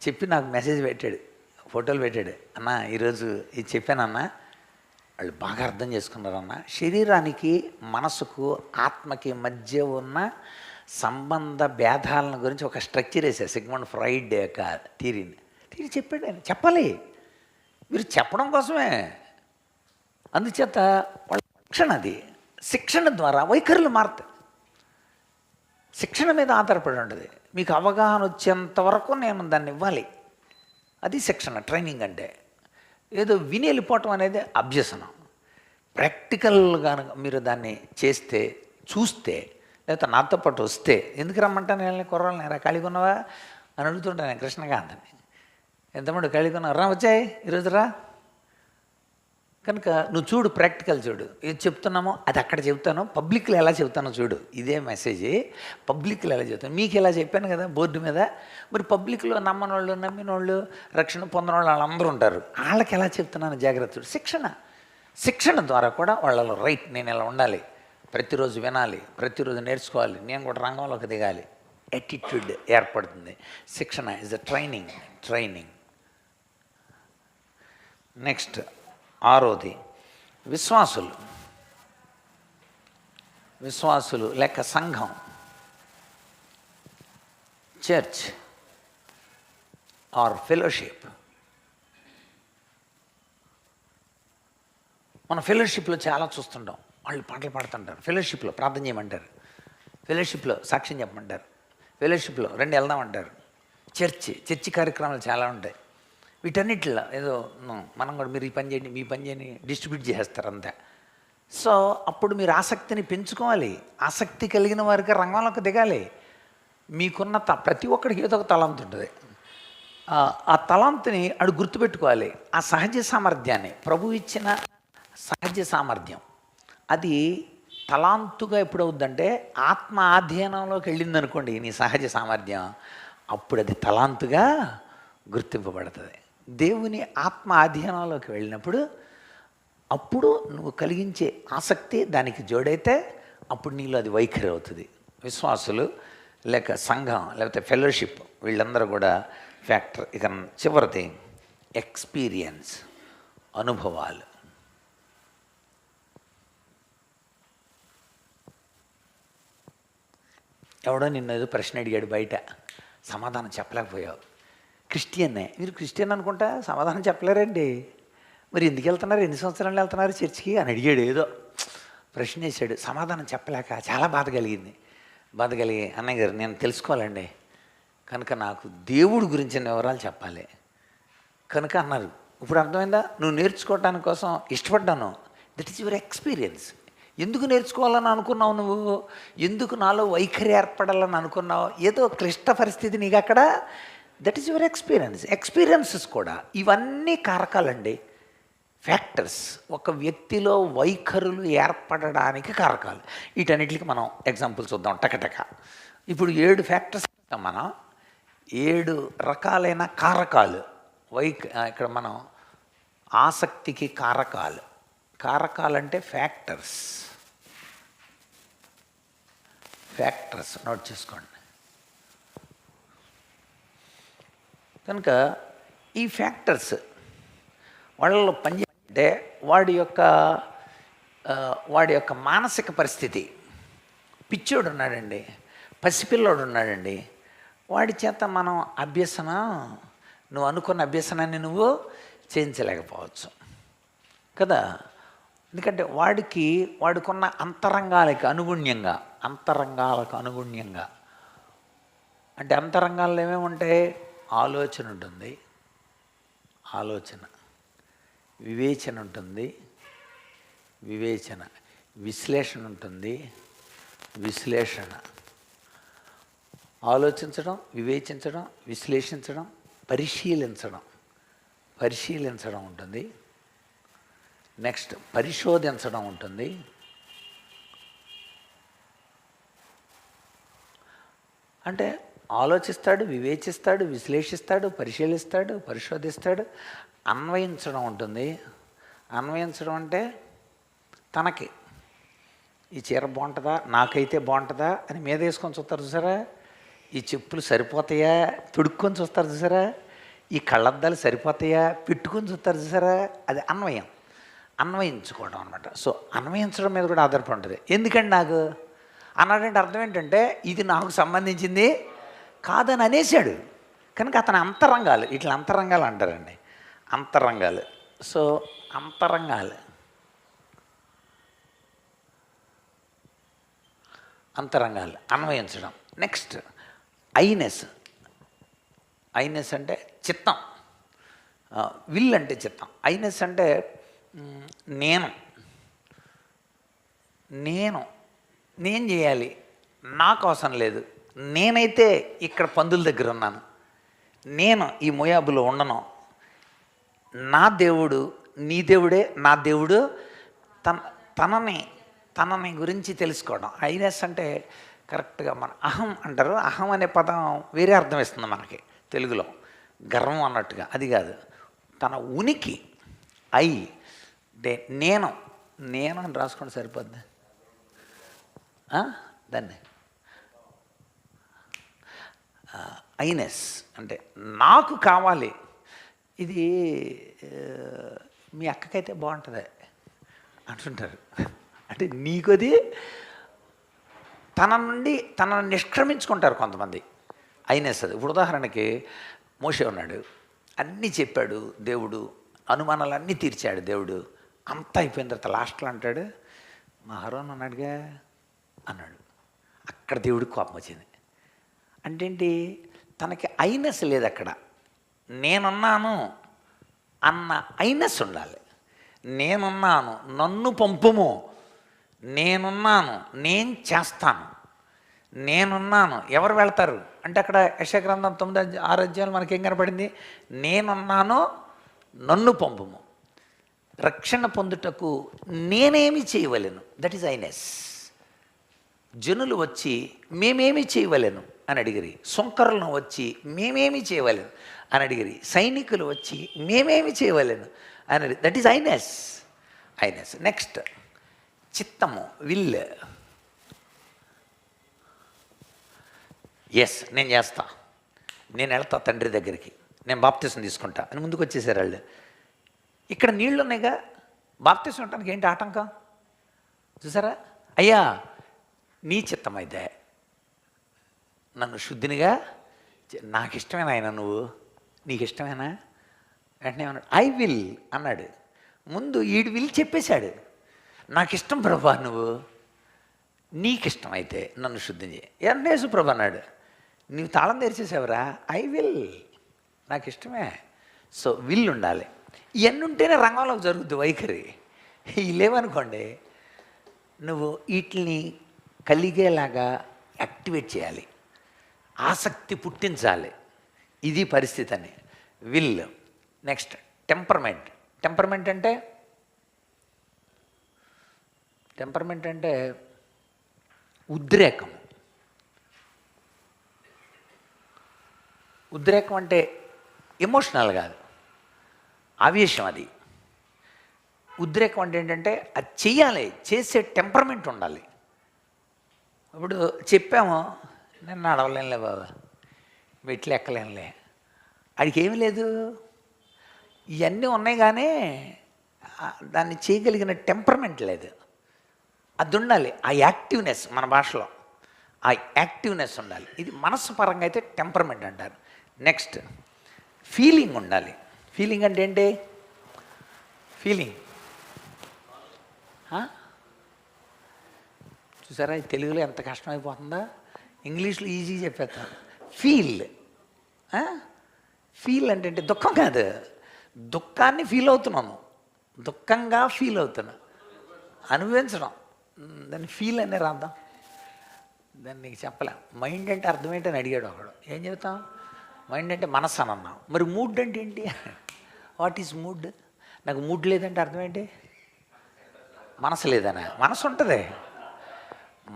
చెప్పి నాకు మెసేజ్ పెట్టాడు, ఫోటోలు పెట్టాడు. అన్న ఈరోజు ఇది చెప్పానన్నా, వాళ్ళు బాగా అర్థం చేసుకున్నారన్న. శరీరానికి మనసుకు ఆత్మకి మధ్య ఉన్న సంబంధ భేదాలను గురించి ఒక స్ట్రక్చర్ వేసారు సిగ్మండ్ ఫ్రాయిడ్ యొక్క థియరీ చెప్పాడు ఆయన. చెప్పాలి, మీరు చెప్పడం కోసమే. అందుచేత వాళ్ళ శిక్షణ, అది శిక్షణ ద్వారా వైఖరులు మారుతాయి. శిక్షణ మీద ఆధారపడి ఉంటుంది. మీకు అవగాహన వచ్చేంత వరకు నేను దాన్ని ఇవ్వాలి. అది శిక్షణ, ట్రైనింగ్ అంటే. ఏదో విని వెళ్ళిపోవటం అనేది అభ్యసనం. ప్రాక్టికల్గా మీరు దాన్ని చేస్తే, చూస్తే, లేకపోతే నాతో పాటు వస్తే, ఎందుకు రమ్మంటాను నేను కుర్రాలని, రా ఖాళీగా ఉన్నావా అని అడుగుతుంటాను నేను కృష్ణకాంత్ని. ఎంతమంది ఖాళీగా ఉన్నావు, రా వచ్చాయి ఈరోజు రా. కనుక నువ్వు చూడు, ప్రాక్టికల్ చూడు. ఏది చెప్తున్నామో అది అక్కడ చెప్తాను, పబ్లిక్లో ఎలా చెప్తానో చూడు. ఇదే మెసేజ్ పబ్లిక్లో ఎలా చెప్తాను. మీకు ఎలా చెప్పాను కదా బోర్డు మీద. మరి పబ్లిక్లో నమ్మని వాళ్ళు, నమ్మిన వాళ్ళు, రక్షణ పొందిన వాళ్ళు వాళ్ళందరూ ఉంటారు. వాళ్ళకి ఎలా చెప్తున్నాను జాగ్రత్త. శిక్షణ ద్వారా కూడా వాళ్ళలో రైట్, నేను ఇలా ఉండాలి, ప్రతిరోజు వినాలి, ప్రతిరోజు నేర్చుకోవాలి, నేను కూడా రంగంలోకి దిగాలి, యాటిట్యూడ్ ఏర్పడుతుంది. శిక్షణ ఇస్ అ ట్రైనింగ్. నెక్స్ట్ 6వది విశ్వాసులు లేక సంఘం, చర్చ్ ఆర్ ఫెలోషిప్. మన ఫెలోషిప్లో చాలా చూస్తుంటాం. వాళ్ళు పాటలు పాడుతుంటారు, ఫెలోషిప్లో ప్రార్థన చేయమంటారు, ఫెలోషిప్లో సాక్ష్యం చెప్పమంటారు, ఫెలోషిప్లో రండి వెళ్దామంటారు. చర్చి కార్యక్రమాలు చాలా ఉంటాయి. వీటన్నిటిలో ఏదో మనం కూడా మీరు ఈ పని చేయండి, మీ పని చేయండి, డిస్ట్రిబ్యూట్ చేస్తారు అంతే. సో అప్పుడు మీరు ఆసక్తిని పెంచుకోవాలి. ఆసక్తి కలిగిన వారికి రంగంలోకి దిగాలి. మీకున్న ప్రతి ఒక్కడికి ఏదో ఒక తలాంతు ఉంటుంది. ఆ తలాంతుని అడు గుర్తుపెట్టుకోవాలి. ఆ సహజ సామర్థ్యాన్ని, ప్రభు ఇచ్చిన సహజ సామర్థ్యం, అది తలాంతుగా ఎప్పుడవుద్దంటే ఆత్మ ఆధీనంలోకి వెళ్ళింది అనుకోండి నీ సహజ సామర్థ్యం, అప్పుడు అది తలాంతుగా గుర్తింపబడుతుంది. దేవుని ఆత్మ అధ్యయనంలోకి వెళ్ళినప్పుడు అప్పుడు నువ్వు కలిగించే ఆసక్తి దానికి జోడైతే అప్పుడు నీలో అది వైఖరి అవుతుంది. విశ్వాసులు లేక సంఘం లేకపోతే ఫెలోషిప్ వీళ్ళందరూ కూడా ఫ్యాక్టర్. ఇక చివరిది ఎక్స్పీరియన్స్, అనుభవాలు. ఎవడో నిన్ను ఏదో ప్రశ్న అడిగాడు, బయట సమాధానం చెప్పలేకపోయావు. క్రిస్టియన్నే, మీరు క్రిస్టియన్ అనుకుంటా సమాధానం చెప్పలేరండి, మరి ఎందుకు వెళ్తున్నారు, ఎన్ని సంవత్సరాలు వెళ్తున్నారు చర్చికి అని అడిగాడు. ఏదో ప్రశ్న వేసాడు, సమాధానం చెప్పలేక చాలా బాధ కలిగి అన్నయ్య గారు నేను తెలుసుకోవాలండి, కనుక నాకు దేవుడి గురించిన వివరాలు చెప్పాలి కనుక అన్నారు. ఇప్పుడు అర్థమైందా, నువ్వు నేర్చుకోవటానికి కోసం ఇష్టపడ్డాను. That is your experience. ఎందుకు నేర్చుకోవాలని అనుకున్నావు నువ్వు, ఎందుకు నాలో వైఖరి ఏర్పడాలని అనుకున్నావు, ఏదో క్లిష్ట పరిస్థితి నీకు అక్కడ. దట్ ఈస్ యువర్ ఎక్స్పీరియన్సెస్ కూడా ఇవన్నీ కారకాలండి, ఫ్యాక్టర్స్. ఒక వ్యక్తిలో వైఖరులు ఏర్పడడానికి కారకాలు. వీటన్నిటికి మనం ఎగ్జాంపుల్ చూద్దాం టకటక. ఇప్పుడు 7 ఫ్యాక్టర్స్ మనం 7 రకాలైన కారకాలు. ఇక్కడ మనం ఆసక్తికి కారకాలంటే ఫ్యాక్టర్స్ నోట్ చేసుకోండి. కనుక ఈ ఫ్యాక్టర్స్ వాళ్ళలో పనిచేస్తే వాడి యొక్క మానసిక పరిస్థితి. పిచ్చోడు ఉన్నాడండి, పసిపిల్లోడు ఉన్నాడండి, వాడి చేత మనం నువ్వు అనుకున్న అభ్యసనాన్ని నువ్వు చేయించలేకపోవచ్చు కదా. ఎందుకంటే వాడికున్న అంతరంగాలకు అనుగుణ్యంగా అంటే అంతరంగాల్లో ఏమేమి ఉంటాయి, ఆలోచన ఉంటుంది, వివేచన ఉంటుంది, విశ్లేషణ ఉంటుంది, ఆలోచించడం, వివేచించడం, విశ్లేషించడం, పరిశీలించడం ఉంటుంది. నెక్స్ట్ పరిశోధించడం ఉంటుంది. అంటే ఆలోచిస్తాడు, వివేచిస్తాడు, విశ్లేషిస్తాడు, పరిశోధిస్తాడు. అన్వయించడం ఉంటుంది. అన్వయించడం అంటే తనకి ఈ చీర బాగుంటుందా, నాకైతే బాగుంటుందా అని మీద వేసుకొని చూస్తారు చూసారా, ఈ చెప్పులు సరిపోతాయా తుడుక్కొని చూస్తారు చూసారా, ఈ కళ్ళద్దాలు సరిపోతాయా పెట్టుకొని చూస్తారు చూసారా, అది అన్వయించుకోవడం అనమాట. సో అన్వయించడం మీద కూడా ఆధారపడి ఉంటుంది. ఎందుకండి నాకు అన్నాడంటే అర్థం ఏంటంటే ఇది నాకు సంబంధించింది కాదని అనేసాడు. కనుక అతని అంతరంగాలు, ఇట్లా అంతరంగాలు అంటారండి, అంతరంగాలు. సో అంతరంగాలు, అంతరంగాలు అన్వయించడం. నెక్స్ట్ ఐనెస్. ఐనెస్ అంటే చిత్తం, విల్ అంటే చిత్తం. ఐనెస్ అంటే నేను నేను నేను చేయాలి, నాకు అవసరం లేదు, నేనైతే ఇక్కడ పందుల దగ్గర ఉన్నాను, నేను ఈ మోయాబులో ఉండను, నా దేవుడు నీ దేవుడే నా దేవుడు, తనని గురించి తెలుసుకోవడం. ఐనెస్ అంటే కరెక్ట్గా మన అహం అంటారు. అహం అనే పదం వేరే అర్థం ఇస్తుంది మనకి తెలుగులో, గర్వం అన్నట్టుగా. అది కాదు, తన ఉనికి. నేను నేను అని రాసుకోండి సరిపోద్ది. దాన్ని ఐనెస్ అంటే నాకు కావాలి. ఇది మీ అక్కకైతే బాగుంటుంది అంటుంటారు. అంటే నీకు అది తనను నిష్క్రమించుకుంటారు కొంతమంది. ఐనెస్ అది. ఇప్పుడు ఉదాహరణకి మోషే ఉన్నాడు, అన్నీ చెప్పాడు దేవుడు, అనుమానాలన్నీ తీర్చాడు దేవుడు, అంతా అయిపోయిన తర్వాత లాస్ట్లో అంటాడు మా హరోన్ అన్నాడుగా అన్నాడు. అక్కడ దేవుడికి కోపం వచ్చింది. అంటే ఏంటి, తనకి ఐనెస్ లేదు అక్కడ. నేనున్నాను అన్న ఐనెస్ ఉండాలి. నేనున్నాను, నన్ను పంపుము, నేనున్నాను, నేను చేస్తాను, నేనున్నాను. ఎవరు వెళ్తారు అంటే అక్కడ యెషయా గ్రంథం 9-6 అధ్యాయాలు మనకేం కనపడింది? నేనున్నాను, నన్ను పంపుము, రక్షణ పొందుటకు నేనేమి చేయవలెను. దట్ ఈజ్ ఐనెస్. జనులు వచ్చి మేమేమి చేయవలెను అని అడిగిరి, సుంకరులను వచ్చి మేమేమి చేయవలెను అని అడిగిరి, సైనికులు వచ్చి మేమేమి చేయవలెను అని అడిగి. That is I-ness. I-ness. Next చిత్తము, విల్. ఎస్ నేను చేస్తా, నేను వెళ్తా తండ్రి దగ్గరికి, నేను బాప్తిసం తీసుకుంటా అని ముందుకు వచ్చేసారు వాళ్ళు. ఇక్కడ నీళ్ళు ఉన్నాయిగా, బాప్తిసం ఉండటానికి ఏంటి ఆటంకం? చూసారా? అయ్యా నీ చిత్తమైతే నన్ను శుద్ధినిగా, నాకు ఇష్టమేనా ఆయన, నువ్వు నీకు ఇష్టమేనా? వెంటనే అన్నాడు ఐ విల్ అన్నాడు. ముందు ఈడు విల్ చెప్పేశాడు, నాకు ఇష్టం ప్రభా, నువ్వు నీకు ఇష్టమైతే నన్ను శుద్ధి చేయి. యేసు ప్రభు అన్నాడు, నువ్వు తాళం తెరిచేసావురా, ఐ విల్, నాకు ఇష్టమే. సో విల్ ఉండాలి. ఇవన్నీ ఉంటేనే రంగంలోకి జరుగుద్ది వైఖరి. ఇవి లేవనుకోండి, నువ్వు వీటిని కలిగేలాగా యాక్టివేట్ చేయాలి, ఆసక్తి పుట్టించాలి. ఇది పరిస్థితి అని. విల్. Next temperament. టెంపర్మెంట్ అంటే ఉద్రేకం. ఉద్రేకం అంటే ఎమోషనల్ కాదు, ఆవేశం. అది ఉద్రేకం అంటే ఏంటంటే అది చెయ్యాలి, చేసే టెంపర్మెంట్ ఉండాలి. ఇప్పుడు చెప్పాము, నేను నడవలేనులే బాబా, మెట్లు ఎక్కలేనులే, ఆడికి ఏమీ లేదు, ఇవన్నీ ఉన్నాయి కానీ దాన్ని చేయగలిగిన టెంపర్మెంట్ లేదు. అది ఉండాలి, ఆ యాక్టివ్నెస్. మన భాషలో ఆ యాక్టివ్నెస్ ఉండాలి. ఇది మనస్సు పరంగా అయితే టెంపర్మెంట్ అంటారు. నెక్స్ట్ ఫీలింగ్ ఉండాలి. ఫీలింగ్ అంటే ఏంటి? ఫీలింగ్ చూసారా, తెలుగులో ఎంత కష్టమైపోతుందా, ఇంగ్లీష్లో ఈజీగా చెప్పేస్తాను. ఫీల్ అంటే ఏంటి? దుఃఖం కాదు, దుఃఖాన్ని ఫీల్ అవుతున్నాను, దుఃఖంగా ఫీల్ అవుతున్నా, అనుభవించడం. దాన్ని ఫీల్ అనే రాద్దాం, దాన్ని నీకు చెప్పలేం. మైండ్ అంటే అర్థం ఏంటని అడిగాడు ఒకడు. ఏం చెబుతాం? మైండ్ అంటే మనసు అని అన్నాం. మరి మూడ్ అంటే ఏంటి? What is mood? నాకు మూడ్ లేదంటే అర్థం ఏంటి? మనసు లేదనా? మనసు ఉంటుంది.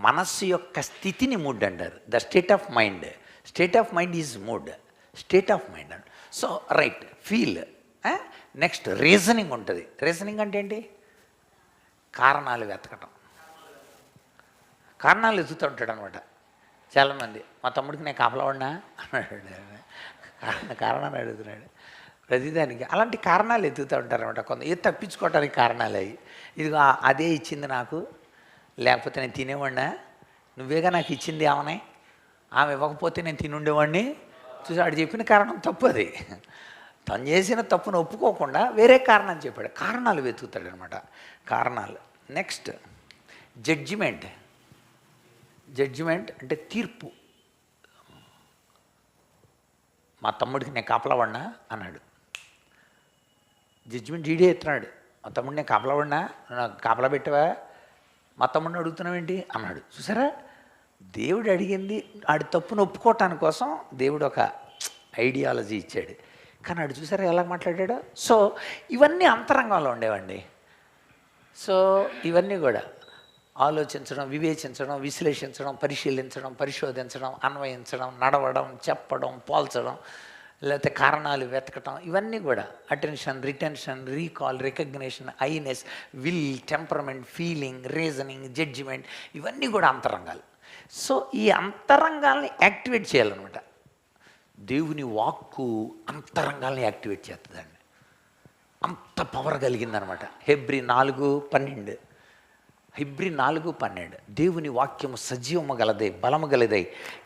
మనస్సు యొక్క స్థితిని మూడ్ అంటారు. The state of mind. State of mind is mood. State of mind అంట. So right, feel. Next reasoning ఉంటుంది. రీజనింగ్ అంటే ఏంటి? కారణాలు వెతకటం. కారణాలు వెతుకుతూ ఉంటాడు అనమాట చాలామంది. మా తమ్ముడికి నేను కాపలవాడినా అన్నాడు, కారణాలు అడుగుతున్నాడు ప్రతిదానికి. అలాంటి కారణాలు ఎత్తుకుతూ ఉంటారనమాట కొంత. ఏది తప్పించుకోవటానికి కారణాలు అవి. ఇదిగో అదే ఇచ్చింది నాకు, లేకపోతే నేను తినేవాడినా, నువ్వేగా నాకు ఇచ్చింది ఆమెనే, ఆమె ఇవ్వకపోతే నేను తినుండేవాడిని. చూసి ఆడు చెప్పిన కారణం తప్పు అది. తను చేసిన తప్పును ఒప్పుకోకుండా వేరే కారణం చెప్పాడు. కారణాలు వెతుకుతాడనమాట, కారణాలు. Next judgement. జడ్జిమెంట్ అంటే తీర్పు. మా తమ్ముడికి నేను కాపలా పడినా అన్నాడు. జడ్జిమెంట్ ఈడే ఎత్తున్నాడు. మా తమ్ముడు నేను కాపలా పడినా, నాకు కాపలా పెట్టావా, మా తమ్ముడిని అడుగుతున్నావేంటి అన్నాడు. చూసారా, దేవుడు అడిగింది ఆడి తప్పును ఒప్పుకోవటానికి కోసం దేవుడు ఒక ఐడియాలజీ ఇచ్చాడు. కానీ ఆడు చూసారా ఎలా మాట్లాడాడో. సో ఇవన్నీ అంతరంగంలో ఉండేవండి. సో ఇవన్నీ కూడా ఆలోచించడం, వివేచించడం, విశ్లేషించడం, పరిశీలించడం, పరిశోధించడం, అన్వయించడం, నడవడం, చెప్పడం, పోల్చడం, లేకపోతే కారణాలు వెతకటం, ఇవన్నీ కూడా అటెన్షన్, రిటెన్షన్, రీకాల్, రికగ్నిషన్, ఐనెస్, will, temperament, feeling, reasoning, judgement, ఇవన్నీ కూడా అంతరంగాలు. సో ఈ అంతరంగాల్ని యాక్టివేట్ చేయాలన్నమాట. దేవుని వాక్కు అంతరంగాల్ని యాక్టివేట్ చేస్తుందండి. అంత పవర్ కలిగిందనమాట. హెబ్రీ 4:12. హెబ్రీ 4:12. దేవుని వాక్యము సజీవము గలదై, బలము గలదై,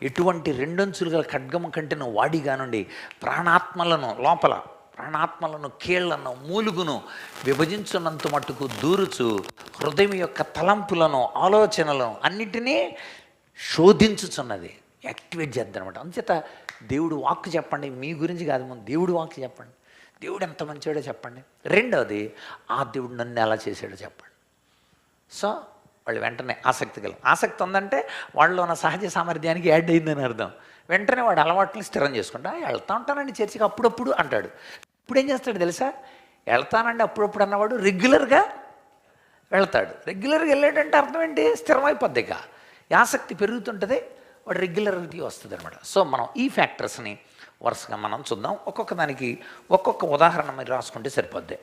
ఎటువంటి రెండంచులు గల ఖడ్గము కంటేను వాడిగా నుండి ప్రాణాత్మలను, లోపల ప్రాణాత్మలను, కీళ్లను, మూలుగును విభజించున్నంత మట్టుకు దూరుచు, హృదయం యొక్క తలంపులను, ఆలోచనలను అన్నిటినీ శోధించుచున్నది. యాక్టివేట్ చేద్దాం అనమాట. అందుచేత దేవుడు వాక్కు చెప్పండి, మీ గురించి కాదు, ముందు దేవుడు వాక్కు చెప్పండి. దేవుడు ఎంత మంచివాడో చెప్పండి. రెండవది, ఆ దేవుడు నన్ను ఎలా చేశాడో చెప్పండి. సో వాళ్ళు వెంటనే ఆసక్తి ఉందంటే వాళ్ళలో ఉన్న సహజ సామర్థ్యానికి యాడ్ అయిందని అర్థం. వెంటనే వాడు అలవాట్లను స్థిరం చేసుకుంటా, వెళ్తా ఉంటానండి చర్చికి అప్పుడప్పుడు అంటాడు. ఇప్పుడు ఏం చేస్తాడు తెలుసా, వెళ్తానండి అప్పుడప్పుడు అన్నవాడు రెగ్యులర్గా వెళ్తాడు. రెగ్యులర్గా వెళ్ళాడంటే అర్థం ఏంటి, స్థిరమైపోద్ది. ఇక ఆసక్తి పెరుగుతుంటుంది, వాడు రెగ్యులరిటీ వస్తుంది అనమాట. సో మనం ఈ ఫ్యాక్టర్స్ని వరుసగా మనం చూద్దాం. ఒక్కొక్క దానికి ఒక్కొక్క ఉదాహరణ మీరు రాసుకుంటే సరిపోద్ది.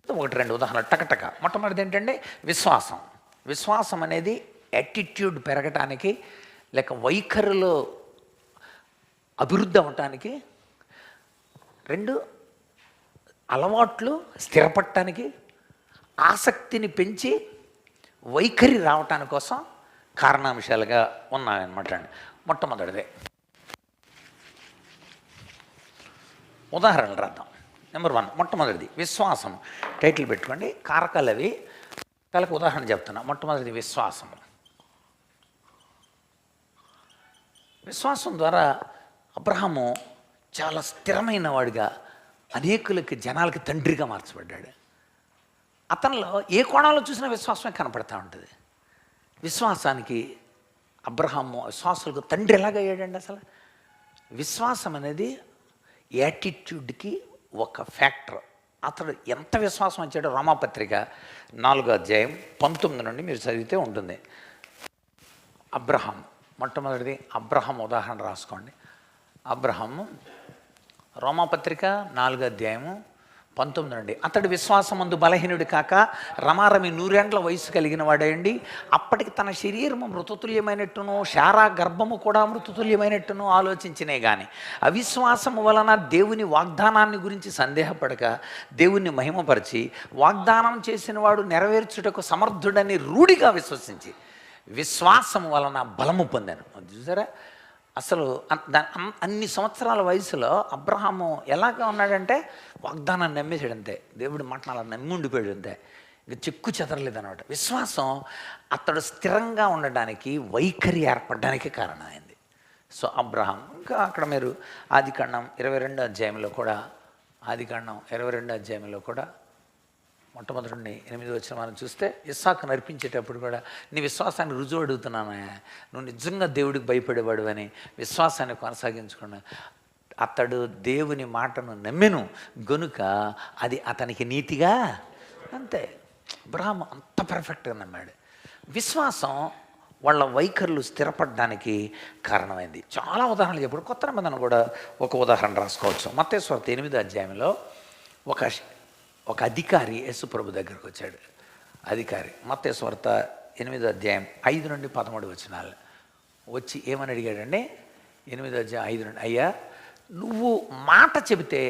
1-2 ఉదాహరణలు టకటక. మొట్టమొదటిది ఏంటంటే విశ్వాసం. విశ్వాసం అనేది యాటిట్యూడ్ పెరగటానికి, లేక వైఖరిలో అభివృద్ధి అవ్వటానికి. 2 అలవాట్లు స్థిరపడటానికి, ఆసక్తిని పెంచి వైఖరి రావటాని కోసం కారణాంశాలుగా ఉన్నాయన్నమాట అండి. మొట్టమొదటిదే ఉదాహరణలు రాద్దాం. నెంబర్ 1 మొట్టమొదటిది విశ్వాసం. టైటిల్ పెట్టుకోండి. కారకాలు అవి, కాలకు ఉదాహరణ చెప్తున్నా. మొట్టమొదటిది విశ్వాసం. విశ్వాసం ద్వారా అబ్రహాము చాలా స్థిరమైన వాడిగా, అనేకులకి, జనాలకి తండ్రిగా మార్చబడ్డాడు. అతనిలో ఏ కోణంలో చూసినా విశ్వాసమే కనపడతా ఉంటుంది. విశ్వాసానికి అబ్రహాము విశ్వాసులకు తండ్రి ఎలాగయ్యాడండి అసలు. విశ్వాసం అనేది యాటిట్యూడ్కి ఒక ఫ్యాక్టర్. అతడు ఎంత విశ్వాసం వచ్చాడో రోమాపత్రిక 4:19 నుండి మీరు చదివితే ఉంటుంది. అబ్రహాం మొట్టమొదటిది అబ్రహాం ఉదాహరణ రాసుకోండి. అబ్రహాము రోమాపత్రిక 4:19 నుండి. అతడు విశ్వాసమందు బలహీనుడు కాక రమారమి 100 ఏండ్ల వయసు కలిగిన వాడేయండి. అప్పటికి తన శరీరము మృతతుల్యమైనట్టును, శారా గర్భము కూడా మృతతుల్యమైనట్టును ఆలోచించినే కానీ అవిశ్వాసము వలన దేవుని వాగ్దానాన్ని గురించి సందేహపడక దేవుణ్ణి మహిమపరిచి వాగ్దానం చేసిన వాడు నెరవేర్చుటకు సమర్థుడని రూఢిగా విశ్వసించి విశ్వాసము వలన బలము పొందాను. చూసారా, అసలు అన్ని సంవత్సరాల వయసులో అబ్రహాము ఎలాగా ఉన్నాడంటే వాగ్దానాన్ని నమ్మేసాడు అంతే. దేవుడి మాటను అలా నమ్మి ఉండిపోయాడు అంతే. ఇంకా చెక్కు చెదరలేదు అన్నమాట. విశ్వాసం అతడు స్థిరంగా ఉండడానికి, వైఖరి ఏర్పడడానికి కారణమైంది. So Abraham. ఇంకా అక్కడ మీరు ఆదికాండం 22వ అధ్యాయంలో కూడా, ఆదికాండం 22వ అధ్యాయంలో కూడా మొట్టమొదటి నుండి 8 వచ్చిన మనం చూస్తే ఇస్సాకు నర్పించేటప్పుడు కూడా నీ విశ్వాసాన్ని రుజువు అడుగుతున్నానే, నువ్వు నిజంగా దేవుడికి భయపడేవాడు అని విశ్వాసాన్ని కొనసాగించుకున్నా. అతడు దేవుని మాటను నమ్మెను గనుక అది అతనికి నీతిగా, అంతే. అబ్రహాము అంత పర్ఫెక్ట్గా నమ్మాడు. విశ్వాసం వాళ్ళ వైఖరులు స్థిరపడడానికి కారణమైంది. చాలా ఉదాహరణలు చెప్పాడు. కొత్త నిబంధన కూడా ఒక ఉదాహరణ రాసుకోవచ్చు. మత్తయి సువార్త 8వ అధ్యాయంలో ఒక అధికారి యేసుప్రభు దగ్గరకు వచ్చాడు. అధికారి మత్తయి సువార్త 8వ అధ్యాయం 5 నుండి 13 వచనాలు వచ్చి ఏమని అడిగాడండి. 8వ అధ్యాయం 5 నుండి, అయ్యా నువ్వు మాట చెబితే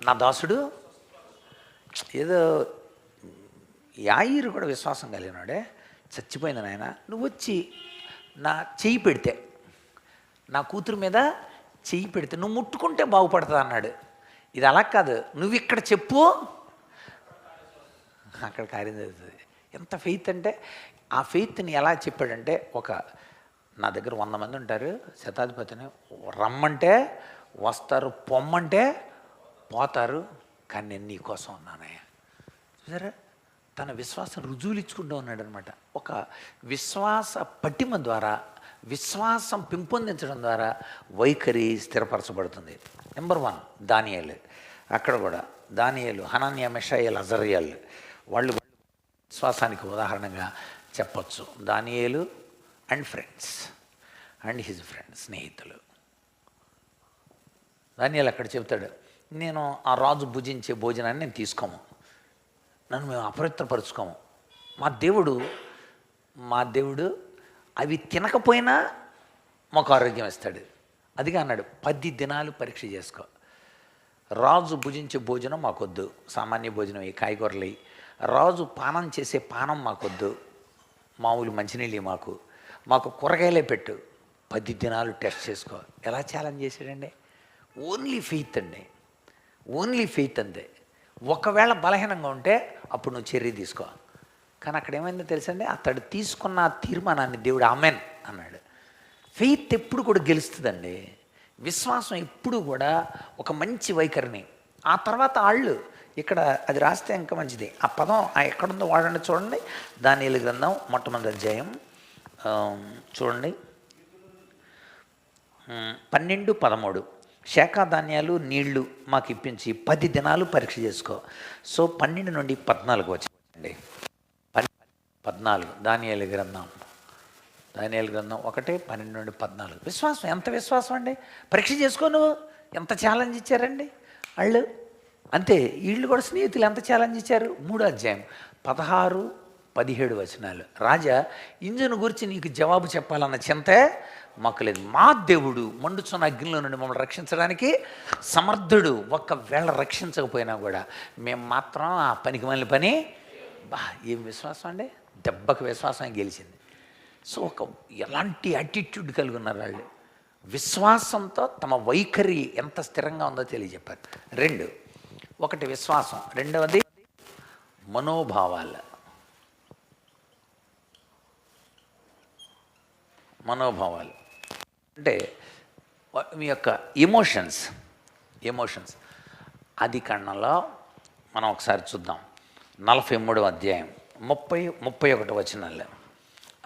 నా దాసుడు, ఏదో యాయిరు కూడా విశ్వాసం కలిగినాడే, చచ్చిపోయింది నాయన, నువ్వు వచ్చి నా చెయ్యి పెడితే, నా కూతురు మీద చెయ్యి పెడితే నువ్వు ముట్టుకుంటే బాగుపడుతుంది అన్నాడు. ఇది అలా కాదు, నువ్వు ఇక్కడ చెప్పు అక్కడ కార్యం జరుగుతుంది. ఎంత ఫెయిత్ అంటే, ఆ ఫెయిత్ని ఎలా చెప్పాడంటే, నా దగ్గర 100 మంది ఉంటారు, శతాధిపతిని రమ్మంటే వస్తారు, పొమ్మంటే పోతారు, కానీ నేను నీ కోసం ఉన్నానయ్యా. చూసారా, తన విశ్వాసం రుజువులు ఇచ్చుకుంటూ ఉన్నాడు అనమాట. ఒక విశ్వాస పట్టిమ ద్వారా, విశ్వాసం పెంపొందించడం ద్వారా వైఖరి స్థిరపరచబడుతుంది. నెంబర్ 1 దానియేలు. అక్కడ కూడా దానియేలు, హనన్యా, మిషాయేల్, అజర్యాల్ వాళ్ళు విశ్వాసానికి ఉదాహరణగా చెప్పచ్చు. దానియేలు and friends and his friends, స్నేహితులు. దానియేలు అక్కడ చెప్తాడు, నేను ఆ రాజు భుజించే భోజనాన్ని నేను తీసుకోము, నన్ను మేము అపవిత్రపరుచుకోము. మా దేవుడు అవి తినకపోయినా మాకు ఆరోగ్యం ఇస్తాడు. అదిగా అన్నాడు, 10 దినాలు పరీక్ష చేసుకో. రాజు భుజించే భోజనం మాకొద్దు, సామాన్య భోజనం, ఈ కాయగూరలు. రాజు పానం చేసే పానం మాకొద్దు, మామూలు మంచినీళ్ళు మాకు కూరగాయలే పెట్టు, 10 దినాలు టెస్ట్ చేసుకో. ఎలా ఛాలెంజ్ చేశాడండి? ఓన్లీ ఫెయిత్ అండి, ఓన్లీ ఫెయిత్ అంతే. ఒకవేళ బలహీనంగా ఉంటే అప్పుడు నువ్వు చర్య తీసుకో. కానీ అక్కడ ఏమైందో తెలుసండి, అతడు తీసుకున్న తీర్మానాన్ని దేవుడు ఆమెన్ అన్నాడు. ఫెయిత్ ఎప్పుడు కూడా గెలుస్తుందండి. విశ్వాసం ఎప్పుడు కూడా ఒక మంచి వైఖరిని. ఆ తర్వాత వాళ్ళు ఇక్కడ అది రాస్తే ఇంకా మంచిది. ఆ పదం ఎక్కడుందో వాడండి, చూడండి. దానియేలు గ్రంథం మొట్టమొదటి అధ్యాయం చూడండి, 12-13. శాఖ ధాన్యాలు నీళ్లు మాకు ఇప్పించి 10 దినాలు పరీక్ష చేసుకో. సో 12 నుండి 14 వచ్చిందండి. 14 దానియేలు గ్రంథం 1, 12 నుండి 14. విశ్వాసం, ఎంత విశ్వాసం అండి! పరీక్ష చేసుకో నువ్వు. ఎంత ఛాలెంజ్ ఇచ్చారండి వాళ్ళు. అంతే, వీళ్ళు కూడా స్నేహితులు ఎంత ఛాలెంజ్ ఇచ్చారు. 3వ అధ్యాయం 16-17 వచనాలు. రాజా, ఇంజును గురించి నీకు జవాబు చెప్పాలన్న చింతే మాకు లేదు. మా దేవుడు మండుచున్న అగ్నిలో నుండి మమ్మల్ని రక్షించడానికి సమర్థుడు. ఒకవేళ రక్షించకపోయినా కూడా మేము మాత్రం ఆ పనికి మళ్ళీ పని. ఏం విశ్వాసం అండి! దెబ్బకు విశ్వాసం గెలిచింది. సో ఎలాంటి యాటిట్యూడ్ కలిగి ఉన్నారు వాళ్ళు. విశ్వాసంతో తమ వైఖరి ఎంత స్థిరంగా ఉందో తెలియజెప్పారు. 2, 1 విశ్వాసం, 2వది మనోభావాలు. అంటే మీ యొక్క ఎమోషన్స్. ఆది కాండంలో మనం ఒకసారి చూద్దాం, 43వ అధ్యాయం 30-31 వచనాలు.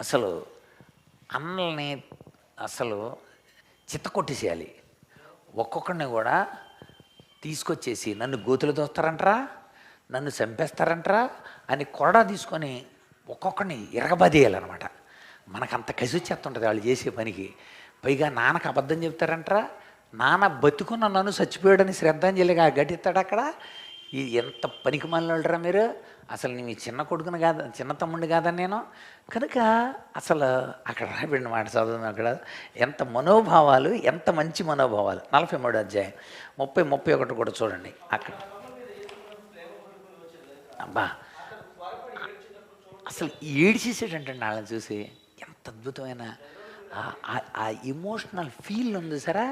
అసలు అన్నల్ని చిత్తకొట్టేసేయాలి. ఒక్కొక్కడిని కూడా తీసుకొచ్చేసి నన్ను గోతులు దోస్తారంటరా, నన్ను చంపేస్తారంటరా అని కొరడా తీసుకొని ఒక్కొక్కడిని ఇరగబదేయాలన్నమాట. మనకంత కసి వచ్చేస్తుంటుంది వాళ్ళు చేసే పనికి. పైగా నాన్నకు అబద్ధం చెప్తారంటరా, నాన్న బతుకున్న నన్ను చచ్చిపోయాడని శ్రద్ధాంజలిగా గట్టిస్తాడు అక్కడ. ఇది ఎంత పనికి మాలినోళ్ళరా మీరు, అసలు నీ చిన్న కొడుకుని కాదు, చిన్న తమ్ముడిని కాదని నేను. కనుక అసలు అక్కడ రాబడిన మాట చదువు, అక్కడ ఎంత మనోభావాలు, ఎంత మంచి మనోభావాలు. 43వ అధ్యాయం 30-31 కూడా చూడండి. అక్కడ అబ్బా అసలు ఏడ్చేసేటంటే వాళ్ళని చూసి ఎంత అద్భుతమైన ఆ ఎమోషనల్ ఫీల్ ఉంది చూసారా,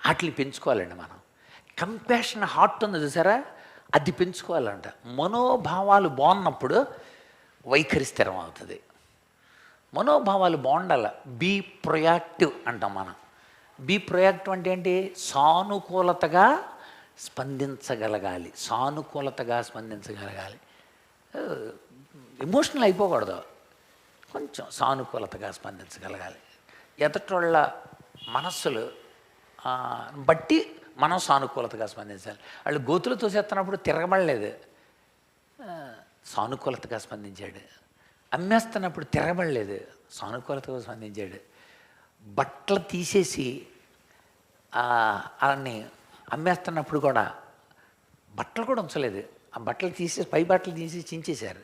వాటిని పెంచుకోవాలండి మనం. కంపాషన్ హార్ట్ ఉంది చూసారా, అది పెంచుకోవాలంట. మనోభావాలు బాగున్నప్పుడు వైఖరి స్థిరం అవుతుంది. మనోభావాలు బాగుండాల. బీ ప్రొయాక్టివ్ అంటాం మనం. బీ ప్రొయాక్టివ్ అంటే ఏంటి? సానుకూలతగా స్పందించగలగాలి. ఎమోషనల్ అయిపోకూడదు, కొంచెం సానుకూలతగా స్పందించగలగాలి. ఎదుటోళ్ళ మనస్సులు బట్టి మనం సానుకూలతగా స్పందించాలి. వాళ్ళు గోతులతో చేస్తున్నప్పుడు తిరగబడలేదు, సానుకూలతగా స్పందించాడు. అమ్మేస్తున్నప్పుడు తిరగబడలేదు, సానుకూలతగా స్పందించాడు. బట్టలు తీసేసి వాళ్ళని అమ్మేస్తున్నప్పుడు కూడా బట్టలు కూడా ఉంచలేదు, ఆ బట్టలు తీసేసి పై బట్టలు తీసి చించేశారు.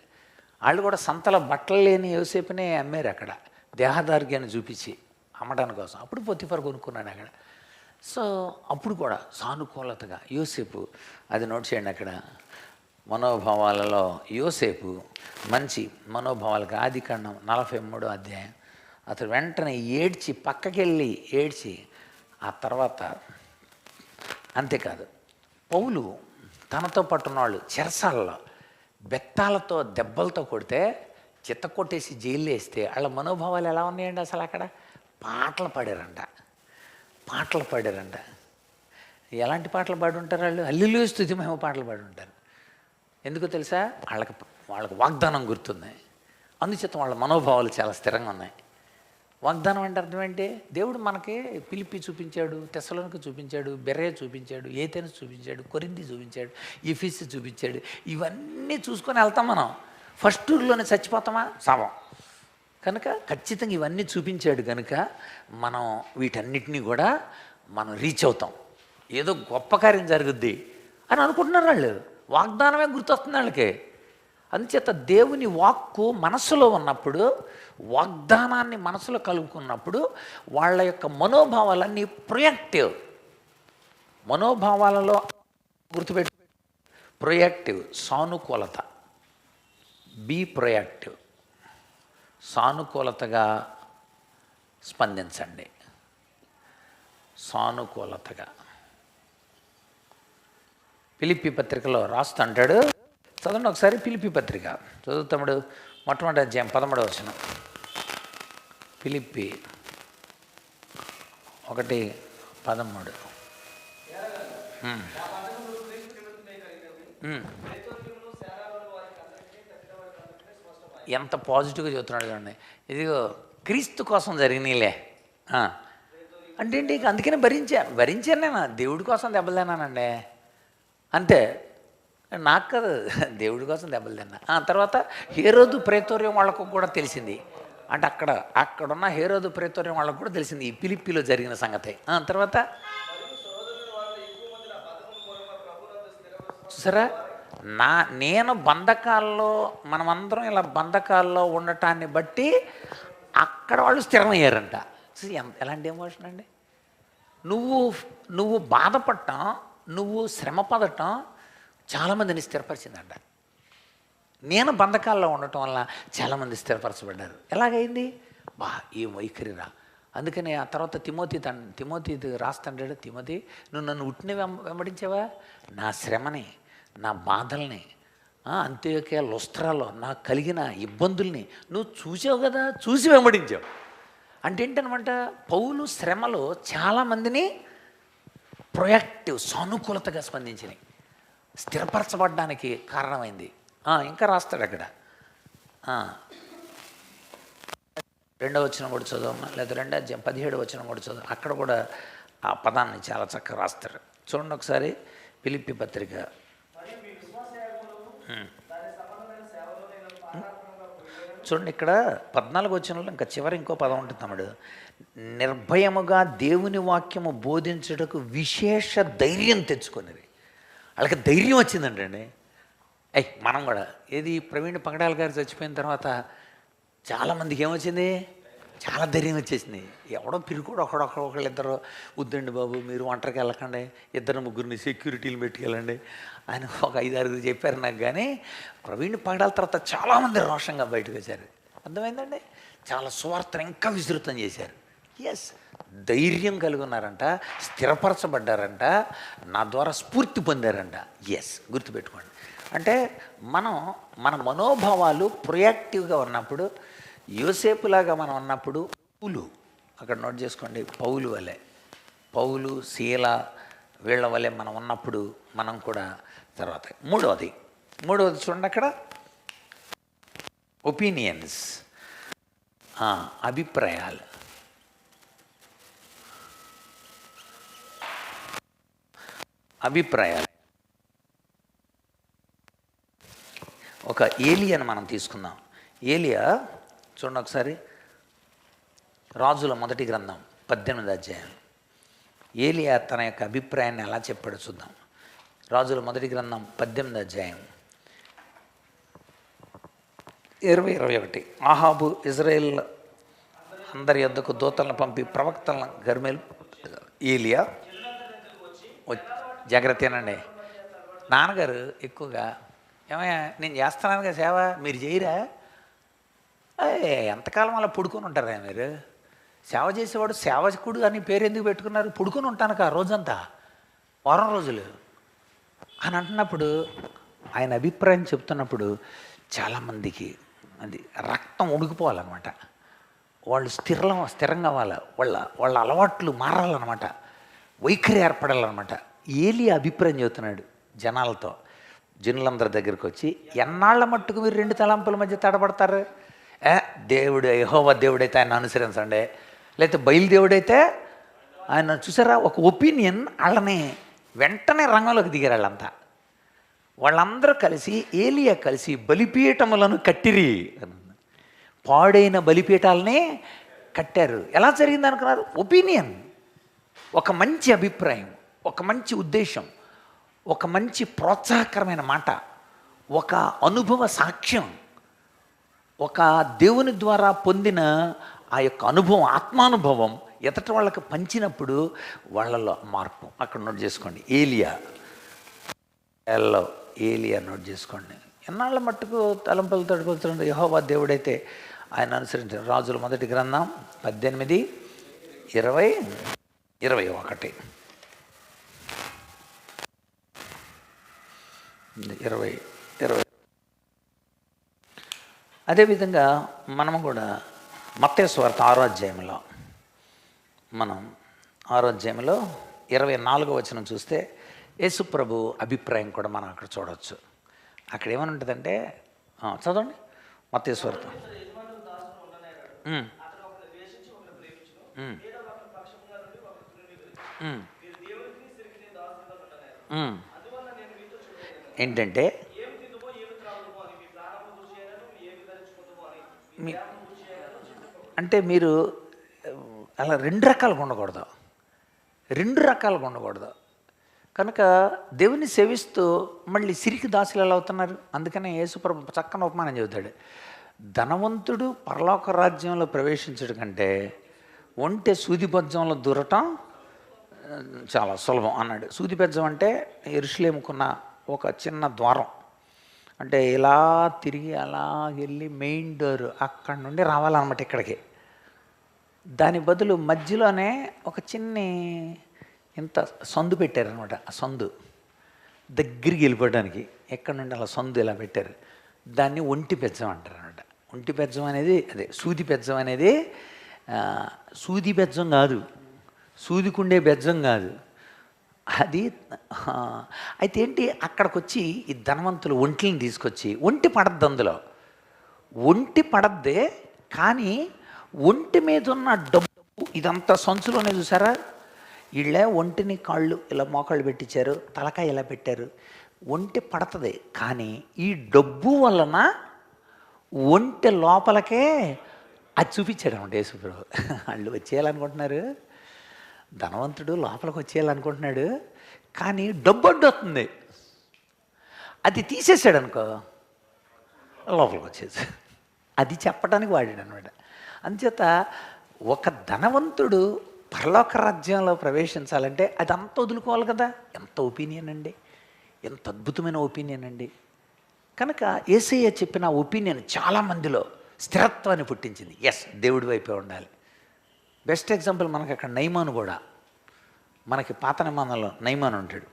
వాళ్ళు కూడా సంతలో బట్టలు లేని యోసేపునే అమ్మారు అక్కడ, దేహదార్గ్యాన్ని చూపించి అమ్మడానికి కోసం. అప్పుడు పొత్తిఫర్ కొనుక్కున్నాడు అక్కడ. సో అప్పుడు కూడా సానుకూలతగా యోసేపు, అది నోట్ చేయండి అక్కడ. మనోభావాలలో యోసేపు మంచి మనోభావాలకు. ఆదికాండం 43వ అధ్యాయం అతను వెంటనే ఏడ్చి పక్కకెళ్ళి ఏడ్చి ఆ తర్వాత అంతేకాదు పౌలు తనతో పట్టున్న వాళ్ళు చెరసాలలో బెత్తాలతో దెబ్బలతో కొడితే చిత్త కొట్టేసి జైలు వేస్తే వాళ్ళ మనోభావాలు ఎలా ఉన్నాయండి అసలు అక్కడ పాటలు పాడారంట. ఎలాంటి పాటలు పాడి ఉంటారు వాళ్ళు? హల్లెలూయా స్తుతిమహిమ పాటలు పాడి ఉంటారు. ఎందుకో తెలుసా? వాళ్ళకి వాగ్దానం గుర్తుంది. అందుచేత వాళ్ళ మనోభావాలు చాలా స్థిరంగా ఉన్నాయి. వాగ్దానం అంటే అర్థం ఏంటి? దేవుడు మనకి ఫిలిప్పి చూపించాడు, తెస్సలోనిక చూపించాడు, బెర్రే చూపించాడు, ఏతెను చూపించాడు, కొరింథీ చూపించాడు, ఎఫెసు చూపించాడు. ఇవన్నీ చూసుకొని వెళ్తాం మనం. ఫస్ట్ టూర్లోనే చచ్చిపోతామా? సావం. కనుక ఖచ్చితంగా ఇవన్నీ చూపించాడు కనుక మనం వీటన్నిటినీ కూడా మనం రీచ్ అవుతాం. ఏదో గొప్ప కార్యం జరుగుద్ది అని అనుకుంటున్నారు వాళ్ళు. వాగ్దానమే గుర్తొస్తుంది వాళ్ళకి. అందుచేత దేవుని వాక్కు మనసులో ఉన్నప్పుడు, వాగ్దానాన్ని మనసులో కలుగుకున్నప్పుడు వాళ్ళ యొక్క మనోభావాలన్నీ ప్రొయాక్టివ్. మనోభావాలలో గుర్తుపెట్టు, ప్రొయాక్టివ్ సానుకూలత. బీ ప్రొయాక్టివ్, సానుకూలతగా స్పందించండి. సానుకూలతగా ఫిలిప్పి పత్రికలో రాస్తుంటాడు. చదవండి ఒకసారి ఫిలిప్పి పత్రిక. చదువుతాడు మొట్టమొదటి అధ్యాయం 13వ వచనం. ఫిలిప్పి 1:13. ఎంత పాజిటివ్గా చెబుతున్నాడు చూడండి. ఇదిగో క్రీస్తు కోసం జరిగినలే అంటే ఏంటి? అందుకనే భరించాను నేను. దేవుడి కోసం దెబ్బలు తిన్నానండి అంతే. నాకు కదా, దేవుడి కోసం దెబ్బలు తిన్నా. తర్వాత హేరోదు ప్రేతోర్యం వాళ్ళకు కూడా తెలిసింది. అంటే అక్కడున్న హేరోదు ప్రేతోర్యం వాళ్ళకు కూడా తెలిసింది ఈ ఫిలిప్పీలో జరిగిన సంగతి. తర్వాత చూసారా, నేను బంధకాల్లో, మనమందరం ఇలా బంధకాల్లో ఉండటాన్ని బట్టి అక్కడ వాళ్ళు స్థిరమయ్యారంట. ఎలాంటి ఎమోషన్ అండి? నువ్వు బాధపడటం, నువ్వు శ్రమ పడటం చాలామందిని స్థిరపరిచిందంట. నేను బంధకాల్లో ఉండటం వల్ల చాలామంది స్థిరపరచబడ్డారు. ఎలాగైంది? ఏం వైఖరిరా. అందుకని ఆ తర్వాత తిమోతి రాస్తాడు, తిమోతి నువ్వు నన్ను ఉట్టిని వెంబడించావా? నా శ్రమని, నా బాధల్ని, అంత్యోక్య లుస్త్రాలో నాకు కలిగిన ఇబ్బందుల్ని నువ్వు చూసావు కదా, చూసి వెంబడించావు. అంటే ఏంటనమాట, పౌలు శ్రమలో చాలామందిని ప్రొయాక్టివ్ సానుకూలతగా స్పందించినాయి, స్థిరపరచబడ్డానికి కారణమైంది. ఇంకా రాస్తాడు అక్కడ 2వ వచనం కూడా చదవమ్మా, లేదా 2వ అధ్యాయం 17వ వచనం కూడా చదువు. అక్కడ కూడా ఆ పదాన్ని చాలా చక్కగా రాస్తారు. చూడండి ఒకసారి ఫిలిప్పి పత్రిక. చూడండి ఇక్కడ 14వ వచనంలో ఇంకా చివరి ఇంకో పదం ఉంటుంది తమ్ముడు. నిర్భయముగా దేవుని వాక్యము బోధించుటకు విశేష ధైర్యం తెచ్చుకునేది. వాళ్ళకి ధైర్యం వచ్చిందంటండి. మనం కూడా ఏది ప్రవీణ్ పగడాల గారు చచ్చిపోయిన తర్వాత చాలామందికి ఏమొచ్చింది? చాలా ధైర్యం వచ్చేసింది. ఎవడో పిరుకోడు ఒకళ్ళిద్దరు, వద్దండి బాబు మీరు ఒంటరికి వెళ్ళకండి, 2-3 సెక్యూరిటీలు పెట్టుకెళ్ళండి అని ఒక 5-6 చెప్పారు నాకు. కానీ ప్రవీణ్ పగడాల తర్వాత చాలామంది రోషంగా బయటకు వచ్చారు. అర్థమైందండి? చాలా సువార్తను ఇంకా విస్తృతం చేశారు. ఎస్, ధైర్యం కలిగి ఉన్నారంట, స్థిరపరచబడ్డారంట, నా ద్వారా స్ఫూర్తి పొందారంట. ఎస్, గుర్తుపెట్టుకోండి. అంటే మన మనోభావాలు ప్రొయాక్టివ్గా ఉన్నప్పుడు, యోసేపులాగా మనం ఉన్నప్పుడు, అక్కడ నోట్ చేసుకోండి, పౌలు వలె, పౌలు శీల వీళ్ళ వలె మనం ఉన్నప్పుడు మనం కూడా తర్వాత మూడవది చూడండి అక్కడ ఒపీనియన్స్, అభిప్రాయాలు. ఒక ఏలియాను మనం తీసుకుందాం. ఏలియా చూడండి ఒకసారి, రాజుల మొదటి గ్రంథం 18వ అధ్యాయం. ఏలియా తన యొక్క అభిప్రాయాన్ని ఎలా చెప్పాడో చూద్దాం. రాజుల మొదటి గ్రంథం 18వ అధ్యాయం 20-21. ఆహాబు ఇజ్రాయేల్ అందరి యొద్దకు దూతలను పంపి ప్రవక్తలను గర్మేలు ఏలియా జాగ్రత్తేనండి. నాన్నగారు ఎక్కువగా ఏమయ్యా నేను చేస్తున్నానుగా సేవ, మీరు చేయరా? ఎంతకాలం అలా పడుకొని ఉంటారా మీరు? సేవ చేసేవాడు సేవకుడు అని పేరు ఎందుకు పెట్టుకున్నారు? పడుకొని ఉంటాను ఆ రోజంతా, వారం రోజులు అని అంటున్నప్పుడు, ఆయన అభిప్రాయం చెప్తున్నప్పుడు చాలామందికి అది రక్తం ఉడికిపోవాలన్నమాట. వాళ్ళు స్థిరంగా అవ్వాలి, వాళ్ళ అలవాట్లు మారాలన్నమాట, వైఖరి ఏర్పడాలన్నమాట. ఏలి అభిప్రాయం చెబుతున్నాడు జనాలతో. జనులందరి దగ్గరికి వచ్చి, ఎన్నాళ్ళ మట్టుకు మీరు రెండు తలంపుల మధ్య తడబడతారు? దేవుడు యెహోవా దేవుడైతే ఆయన అనుసరించండి, లేకపోతే బయలుదేవుడైతే ఆయన. చూసారా, ఒక ఒపీనియన్ వాళ్ళని వెంటనే రంగంలోకి దిగారు. వాళ్ళందరూ కలిసి, ఏలియా కలిసి బలిపీఠములను కట్టిరి. పాడైన బలిపీఠాలనే కట్టారు. ఎలా జరిగింది అనుకున్నారు? ఒపీనియన్, ఒక మంచి అభిప్రాయం, ఒక మంచి ఉద్దేశం, ఒక మంచి ప్రోత్సాహకరమైన మాట, ఒక అనుభవ సాక్ష్యం, ఒక దేవుని ద్వారా పొందిన ఆ యొక్క అనుభవం, ఆత్మానుభవం ఎదుటి వాళ్ళకి పంచినప్పుడు వాళ్ళలో మార్పు. అక్కడ నోట్ చేసుకోండి, ఏలియా నోట్ చేసుకోండి. ఎన్నాళ్ళ మట్టుకు తలంపులు తడుపుతుంటే యెహోవా దేవుడైతే ఆయన అనుసరించారు. రాజుల మొదటి గ్రంథం 18:20-21. అదేవిధంగా మనము కూడా మత్తయి సువార్త 6వ అధ్యాయంలో, మనం 6వ అధ్యాయంలో 24వ వచనం చూస్తే యేసు ప్రభు అభిప్రాయం కూడా మనం అక్కడ చూడవచ్చు. అక్కడ ఏమని ఉంటుందంటే, చదవండి మత్తయి సువార్త. ఏంటంటే అంటే మీరు అలా రెండు రకాలుగా ఉండకూడదు. కనుక దేవుని సేవిస్తూ మళ్ళీ సిరికి దాసులు ఎలా అవుతున్నారు? అందుకనే యేసుప్రభు చక్కని ఉపమానం చెబుతాడు. ధనవంతుడు పరలోక రాజ్యంలో ప్రవేశించడం కంటే ఒంటె సూది బెజ్జంలో దూరటం చాలా సులభం అన్నాడు. సూది బెజ్జం అంటే యెరూషలేముకున్న ఒక చిన్న ద్వారం. అంటే ఇలా తిరిగి అలా వెళ్ళి మెయిన్ డోర్ అక్కడి నుండి రావాలన్నమాట ఇక్కడికి. దాని బదులు మధ్యలోనే ఒక చిన్ని ఇంత సందు పెట్టారనమాట. ఆ సందు దగ్గరికి వెళ్ళిపోవడానికి ఎక్కడి నుండి అలా సందు ఇలా పెట్టారు. దాన్ని ఒంటి బెజ్జం అంటారు అనమాట. ఒంటి బెజ్జం అనేది అదే. సూది బెజ్జం అనేది సూది బెజ్జం కాదు, సూదికుండే బెజ్జం కాదు అది. అయితే ఏంటి, అక్కడికి వచ్చి ఈ ధనవంతులు ఒంట్లను తీసుకొచ్చి, ఒంటి పడద్దు అందులో, ఒంటి పడద్దే కానీ ఒంటి మీద ఉన్న డబ్బు ఇదంతా సంచులోనే. చూసారా, వీళ్ళే ఒంటిని కాళ్ళు ఇలా మోకాళ్ళు పెట్టించారు, తలకాయ ఇలా పెట్టారు. ఒంటి పడుతుంది కానీ ఈ డబ్బు వలన ఒంటి లోపలకే అది చూపించాడు అన్నమాట యేసుప్రభు. వాళ్ళు వచ్చేయాలనుకుంటున్నారు, ధనవంతుడు లోపలికి వచ్చేయాలనుకుంటున్నాడు, కానీ డబ్బు అడ్డొస్తుంది. అది తీసేసాడు అనుకో, లోపలికి వచ్చేది. అది చెప్పడానికి వాడాడు అనమాట. అందుచేత ఒక ధనవంతుడు పరలోక రాజ్యంలో ప్రవేశించాలంటే అదంతా వదులుకోవాలి కదా. ఎంత ఒపీనియన్ అండి, ఎంత అద్భుతమైన ఒపీనియన్ అండి. కనుక యేసయ్య చెప్పిన ఒపీనియన్ చాలామందిలో స్థిరత్వాన్ని పుట్టించింది. ఎస్, దేవుడి వైపే ఉండాలి. బెస్ట్ ఎగ్జాంపుల్ మనకి అక్కడ నయమాను కూడా. మనకి పాత నిబంధనలో నయమాను ఉంటాడు.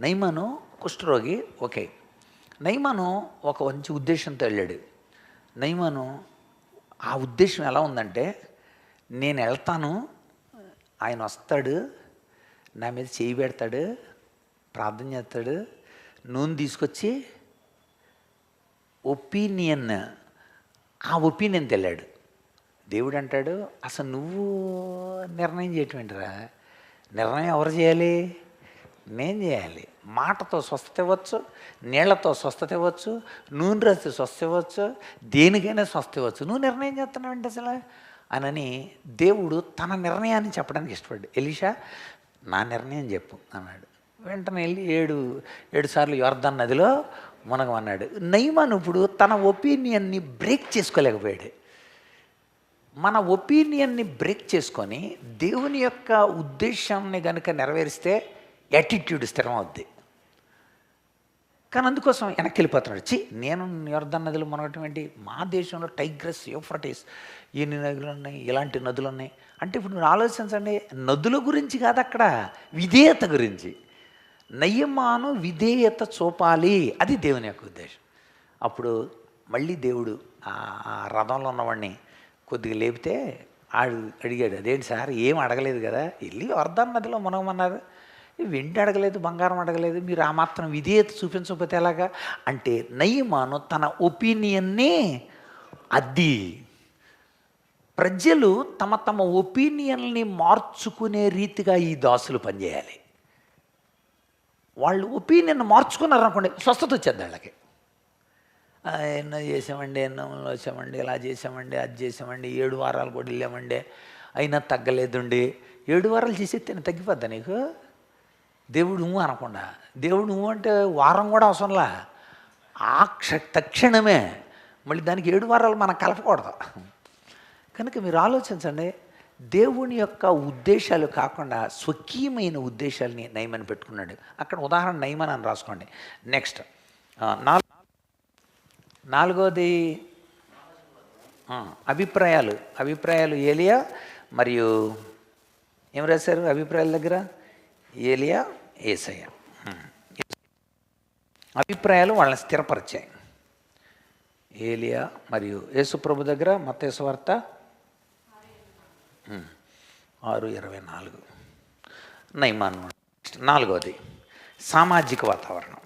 నయమాను కుష్ఠరోగి. ఓకే, నయమాను ఒక మంచి ఉద్దేశంతో వెళ్ళాడు. నయమాను ఆ ఉద్దేశం ఎలా ఉందంటే, నేను వెళ్తాను, ఆయన వస్తాడు, నా మీద చేయి పెడతాడు, ప్రార్థన చేస్తాడు, నూనె తీసుకొచ్చి ఒపీనియన్, ఆ ఒపీనియన్ తెల్లాడు. దేవుడు అంటాడు, అసలు నువ్వు నిర్ణయం చేయటం ఏంటిరా? నిర్ణయం ఎవరు చేయాలి? నేను చేయాలి. మాటతో స్వస్థత ఇవ్వచ్చు, నీళ్లతో స్వస్థత ఇవ్వచ్చు, నూనె రాసి స్వస్థత ఇవ్వచ్చు, దేనికైనా స్వస్థత ఇవ్వచ్చు. నువ్వు నిర్ణయం చేస్తున్నావు ఏంటి అసలు అని దేవుడు తన నిర్ణయాన్ని చెప్పడానికి ఇష్టపడ్డాడు. ఎలీషా, నా నిర్ణయం చెప్పు అన్నాడు. వెంటనే వెళ్ళి ఏడు సార్లు యొర్దాను నదిలో మునగమన్నాడు. నయమాను ఇప్పుడు తన ఒపీనియన్ని బ్రేక్ చేసుకోలేకపోయాడు. మన ఒపీనియన్ని బ్రేక్ చేసుకొని దేవుని యొక్క ఉద్దేశాన్ని కనుక నెరవేరిస్తే యాటిట్యూడ్ స్థిరం అవుద్ది. కానీ అందుకోసం వెనక్కి వెళ్ళిపోతున్నాడు. నేను యొర్దాను నదిలో మునగటం ఏంటి, మా దేశంలో టైగ్రస్, యూఫ్రటీస్, ఎన్ని నదులు ఉన్నాయి, ఇలాంటి నదులు ఉన్నాయి అంటే ఇప్పుడు మీరు ఆలోచించండి, నదుల గురించి కాదు అక్కడ, విధేయత గురించి. నయమాను విధేయత చూపాలి, అది దేవుని యొక్క ఉద్దేశం. అప్పుడు మళ్ళీ దేవుడు ఆ రథంలో ఉన్నవాడిని కొద్దిగా లేపితే ఆడు అడిగాడు, అదేంటి సార్ ఏం అడగలేదు కదా, వెళ్ళి యొర్దాను నదిలో మునగమన్నారు, వెండి అడగలేదు, బంగారం అడగలేదు, మీరు ఆ మాత్రం విధేయత చూపించకపోతే ఎలాగా అంటే నయమాను తన ఒపీనియన్నే అద్ది. ప్రజలు తమ తమ ఒపీనియన్ని మార్చుకునే రీతిగా ఈ దాసులు పనిచేయాలి. వాళ్ళు ఒపీనియన్ మార్చుకున్నారనుకోండి, స్వస్థత వచ్చేది వాళ్ళకి. ఎన్నో చేసామండి, ఎన్నో వచ్చామండి, ఇలా చేసామండి, అది చేసామండి, 7 వారాలు కూడా వెళ్ళామండి, అయినా తగ్గలేదండి. 7 వారాలు చేసేస్తే తగ్గిపోద్దా నీకు? దేవుడు నువ్వు అనకుండా, దేవుడు నువ్వు అంటే వారం కూడా అవసరంలా, తక్షణమే. మళ్ళీ దానికి 7 వారాలు మనం కలపకూడదు. కనుక మీరు ఆలోచించండి, దేవుని యొక్క ఉద్దేశాలు కాకుండా స్వకీయమైన ఉద్దేశాలని నయమని పెట్టుకున్నాడు. అక్కడ ఉదాహరణ నయమని అని రాసుకోండి. నెక్స్ట్ నాలుగోది అభిప్రాయాలు ఏలియా మరియు ఏం రాశారు అభిప్రాయాల దగ్గర? ఏలియా, యేసయ్య. అభిప్రాయాలు వాళ్ళని స్థిరపరిచాయి. ఏలియా మరియు యేసు ప్రభు దగ్గర మత్తయి సువార్త 6:24. నయమాన్. నాలుగోది సామాజిక వాతావరణం.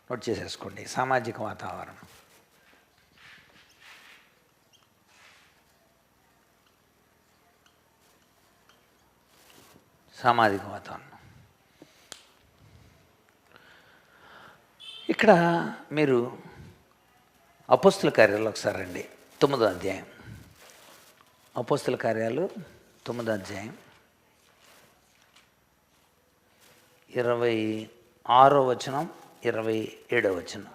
నోట్ చేసేసుకోండి, సామాజిక వాతావరణం. సామాజిక వాతావరణం ఇక్కడ మీరు అపోస్తుల కార్యాలు ఒకసారి రండి, 9వ అధ్యాయం. అపోస్తుల కార్యాలు 9వ అధ్యాయం 26వ వచనం, 27వ వచనం.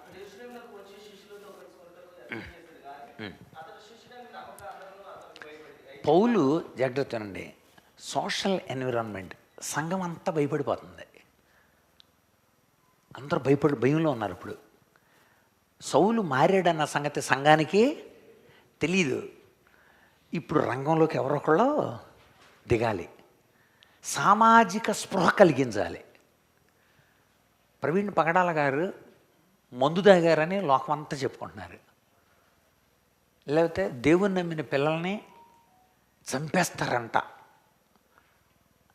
పౌలు జాగ్రత్తనండి, సోషల్ ఎన్విరాన్మెంట్, సంఘం అంతా భయపడిపోతుంది, అందరూ భయంలో ఉన్నారు. ఇప్పుడు సౌలు మారాడన్న సంగతి సంఘానికి తెలీదు. ఇప్పుడు రంగంలోకి ఎవరొకళ్ళు దిగాలి, సామాజిక స్పృహ కలిగించాలి. ప్రవీణ్ పగడాల గారు మందు తాగారని లోకమంతా చెప్పుకుంటున్నారు, లేకపోతే దేవుని నమ్మిన పిల్లల్ని చంపేస్తారంట,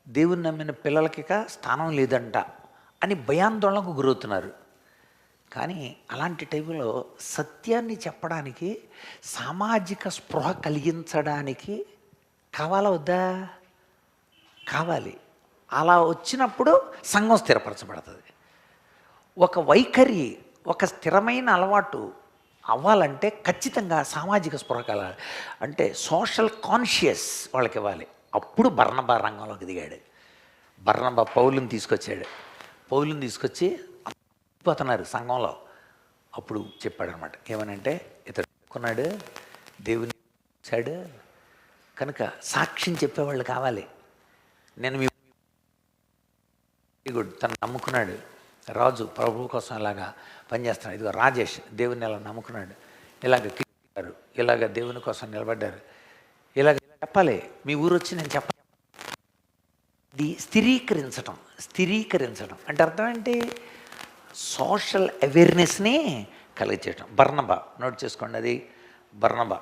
దేవుని నమ్మిన పిల్లలకి స్థానం లేదంట అని భయాందోళనకు గురవుతున్నారు. కానీ అలాంటి టైంలో సత్యాన్ని చెప్పడానికి, సామాజిక స్పృహ కలిగించడానికి కావాలా వద్దా? కావాలి. అలా వచ్చినప్పుడు సంఘం స్థిరపరచబడుతుంది. ఒక వైఖరి, ఒక స్థిరమైన అలవాటు అవ్వాలంటే ఖచ్చితంగా సామాజిక స్పృహ కలగాలి. అంటే సోషల్ కాన్షియస్ వాళ్ళకి ఇవ్వాలి. అప్పుడు బర్నబా రంగంలోకి దిగాడు. బర్నబా పౌలుని తీసుకొచ్చాడు. పౌలుని తీసుకొచ్చి పోతున్నారు సంఘంలో. అప్పుడు చెప్పాడు అనమాట, ఏమనంటే ఇతడు కొన్నాడు, దేవుని వచ్చాడు కనుక సాక్ష్యం చెప్పేవాళ్ళు కావాలి. నేను మీ గుడ్ తను నమ్ముకున్నాడు, రాజు ప్రభువు కోసం ఇలాగా పనిచేస్తున్నాడు. ఇదిగో రాజేష్ దేవుని ఇలా నమ్ముకున్నాడు, ఇలాగ దేవుని కోసం నిలబడ్డారు, ఇలాగ చెప్పాలి. మీ ఊరు వచ్చి నేను చెప్పాలి. ఇది స్థిరీకరించడం అంటే అర్థం ఏంటి? సోషల్ అవేర్నెస్ని కలిగించడం. బర్నబా, నోట్ చేసుకోండి, అది బర్నబా.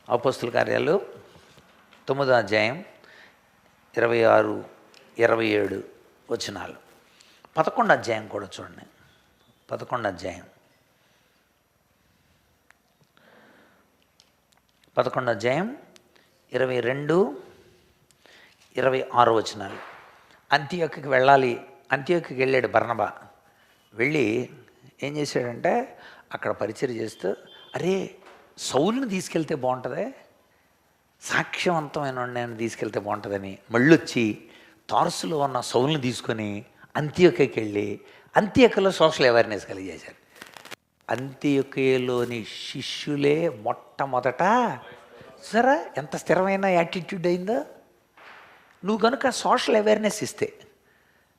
అపోస్తుల కార్యాలు 9వ అధ్యాయం 26, 27 వచనాలు. 11వ అధ్యాయం కూడా చూడండి. 11వ అధ్యాయం 22, 26 వచనాలు. అంతియోక్యకి వెళ్ళాలి. అంతియోక్యకి వెళ్ళాడు బర్నబా. వెళ్ళి ఏం చేశాడంటే అక్కడ పరిచయం చేస్తూ, అరే సౌలుని తీసుకెళ్తే బాగుంటుంది, సాక్ష్యవంతమైన నేను తీసుకెళ్తే బాగుంటుందని మళ్ళొచ్చి తార్సులో ఉన్న సౌలుని తీసుకొని అంతియోక్యకి వెళ్ళి అంతియోక్యలో సోషల్ అవేర్నెస్ కలిగజేశారు. అంతియోక్యలోని శిష్యులే మొట్టమొదట సరే ఎంత స్థిరమైన యాటిట్యూడ్ అయిందో. నువ్వు కనుక సోషల్ అవేర్నెస్ ఇస్తే,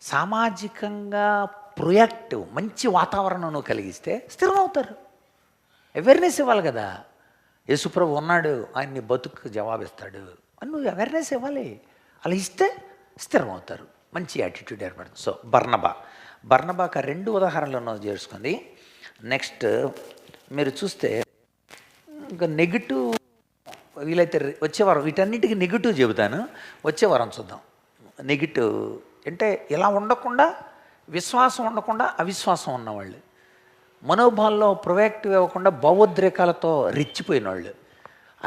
సామాజికంగా ప్రొయాక్టివ్ మంచి వాతావరణం నువ్వు కలిగిస్తే స్థిరం అవుతారు. అవేర్నెస్ ఇవ్వాలి కదా. యేసుప్రభు ఉన్నాడు, ఆయన్ని బతుకు జవాబిస్తాడు అని నువ్వు అవేర్నెస్ ఇవ్వాలి. అలా ఇస్తే స్థిరం అవుతారు, మంచి యాటిట్యూడ్ ఏర్పడుతుంది. సో బర్నబాకి ఆ 2 ఉదాహరణలను చేసుకుంది. నెక్స్ట్ మీరు చూస్తే ఇంకా నెగిటివ్, వీలైతే వచ్చే వారం వీటన్నిటికీ నెగిటివ్ చెబుతాను, వచ్చే వారం చూద్దాం. నెగిటివ్ అంటే ఇలా ఉండకుండా, విశ్వాసం ఉండకుండా అవిశ్వాసం ఉన్నవాళ్ళు, మనోభావాల్లో ప్రొయాక్టివ్ ఇవ్వకుండా భావోద్రేకాలతో రెచ్చిపోయిన వాళ్ళు,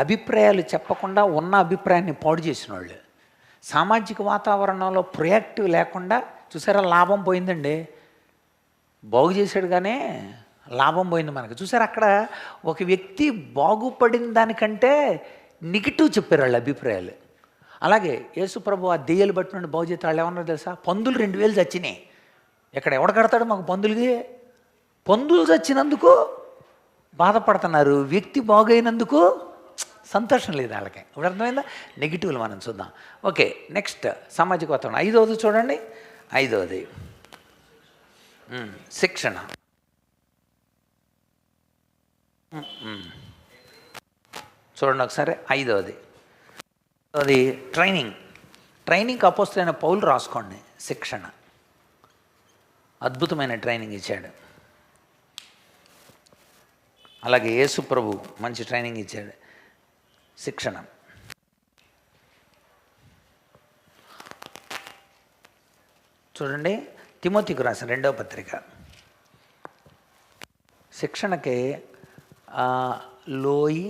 అభిప్రాయాలు చెప్పకుండా ఉన్న అభిప్రాయాన్ని పాడు చేసిన వాళ్ళు, సామాజిక వాతావరణంలో ప్రొయాక్టివ్ లేకుండా, చూసారా లాభం పోయిందండి, బాగు చేశాడు కానీ లాభం పోయింది మనకు. చూసారా అక్కడ ఒక వ్యక్తి బాగుపడిన దానికంటే నెగిటివ్ చెప్పారు వాళ్ళ అభిప్రాయాలు. అలాగే యేసుప్రభు ఆ దెయ్యాలు బట్టి నుండి బాగు చేస్తే వాళ్ళు ఏమన్నారు తెలుసా, పందులు 2000 చచ్చినాయి, ఇక్కడ ఎవడ కడతాడు మాకు పందులకి, పందులు చచ్చినందుకు బాధపడుతున్నారు, వ్యక్తి బాగైనందుకు సంతోషం లేదు వాళ్ళకి. ఇప్పుడు అర్థమైందా? నెగిటివ్లు మనం చూద్దాం. ఓకే, నెక్స్ట్ సామాజిక వాతావరణం. 5వది చూడండి, 5వది శిక్షణ. చూడండి ఒకసారి 5వది ట్రైనింగ్ అపోస్తలుడైన పౌలు రాసుకోండి. శిక్షణ, అద్భుతమైన ట్రైనింగ్ ఇచ్చాడు. అలాగే యేసు ప్రభు మంచి ట్రైనింగ్ ఇచ్చాడు. శిక్షణ చూడండి, తిమోతికి రాసిన 2వ పత్రిక. శిక్షణకి లోయి,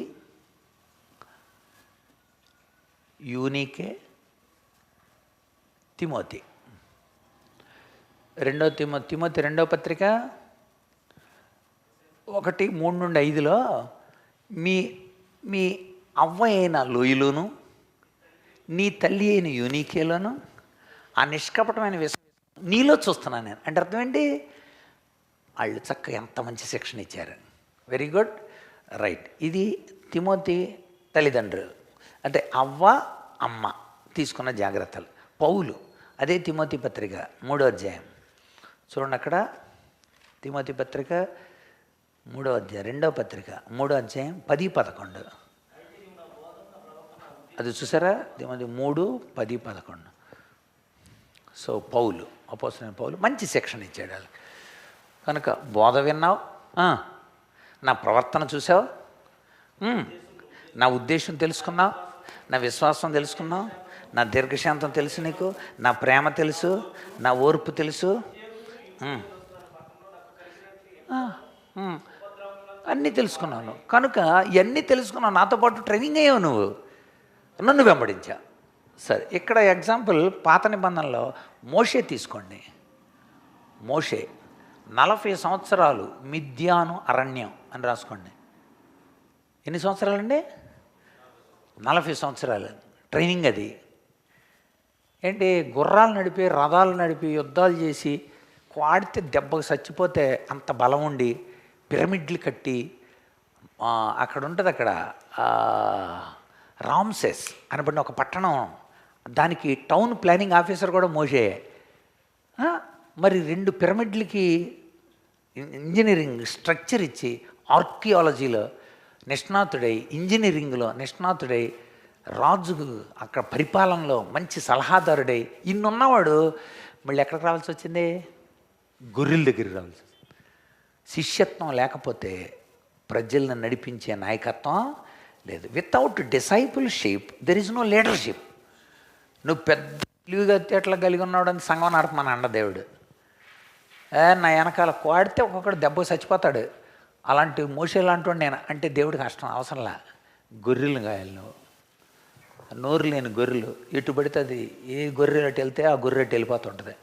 యూనికే, తిమోతి. తిమోతి 2వ పత్రిక 1:3-5లో మీ అవ్వ అయిన లోయలోను నీ తల్లి అయిన యూనికేలోను ఆ నిష్కపటమైన విశ్వాసం నీలో చూస్తున్నాను నేను. అంటే అర్థం ఏంటి? వాళ్ళు చక్కగా ఎంత మంచి శిక్షణ ఇచ్చారు. Very good, right. ఇది తిమోతి తల్లిదండ్రులు, అంటే అవ్వ అమ్మ తీసుకున్న జాగ్రత్తలు. పౌలు అదే తిమోతి పత్రిక 3వ అధ్యాయం చూడండి. అక్కడ తిమోతి పత్రిక 3వ అధ్యాయం, 2వ పత్రిక 3వ అధ్యాయం 10-11. అది చూసారా? తిమోతి 3:10-11. సో పౌలు, అపోస్తలుడైన పౌలు మంచి శిక్షణ ఇచ్చాడు వాళ్ళకి. కనుక బోధ విన్నావు, నా ప్రవర్తన చూసావు, నా ఉద్దేశం తెలుసుకున్నావు, నా విశ్వాసం తెలుసుకున్నావు, నా దీర్ఘశాంతం తెలుసు నీకు, నా ప్రేమ తెలుసు, నా ఓర్పు తెలుసు, అన్నీ తెలుసుకున్నాను. కనుక ఇవన్నీ తెలుసుకున్నావు, నాతో పాటు ట్రైనింగ్ అయ్యావు, నువ్వు నన్ను వెంబడించా. సరే, ఇక్కడ ఎగ్జాంపుల్ పాత నిబంధనలో మోషే తీసుకోండి. మోషే 40 సంవత్సరాలు మిద్యాను అరణ్యం అని రాసుకోండి. ఎన్ని సంవత్సరాలండి? 40 సంవత్సరాలు ట్రైనింగ్. అది ఏంటి? గుర్రాలు నడిపి, రథాలు నడిపి, యుద్ధాలు చేసి, వాడితే దెబ్బకు చచ్చిపోతే అంత బలం ఉండి, పిరమిడ్లు కట్టి, అక్కడ ఉంటుంది, అక్కడ రామ్సెస్ అనబడిన ఒక పట్టణం, దానికి టౌన్ ప్లానింగ్ ఆఫీసర్ కూడా మోషే. మరి 2 పిరమిడ్లకి ఇంజనీరింగ్ స్ట్రక్చర్ ఇచ్చి, ఆర్కియాలజీలో నిష్ణాతుడై, ఇంజనీరింగ్లో నిష్ణాతుడై, రాజుకు అక్కడ పరిపాలనలో మంచి సలహాదారుడై ఇన్నున్నవాడు మళ్ళీ ఎక్కడికి రావాల్సి వచ్చింది? గొర్రెల దగ్గరికి రావాల్సి వచ్చింది. శిష్యత్వం లేకపోతే ప్రజలను నడిపించే నాయకత్వం లేదు. Without discipleship there is no leadership. నువ్వు పెద్ద తెలివిగా ఎట్లా కలిగి ఉన్నాడు అని సంఘం నడపమని అండ దేవుడు. నా వెనకాల కోడితే ఒక్కొక్కడు దెబ్బ చచ్చిపోతాడు. అలాంటి మోసే లాంటి నేను అంటే దేవుడికి కష్టం అవసరంలా. గొర్రెలు కాయాలి నువ్వు, నోరు లేని గొర్రెలు. ఎటు పడితే అది, ఏ గొర్రె అటు వెళ్తే ఆ గొర్రె అటు వెళ్ళిపోతుంటుంది.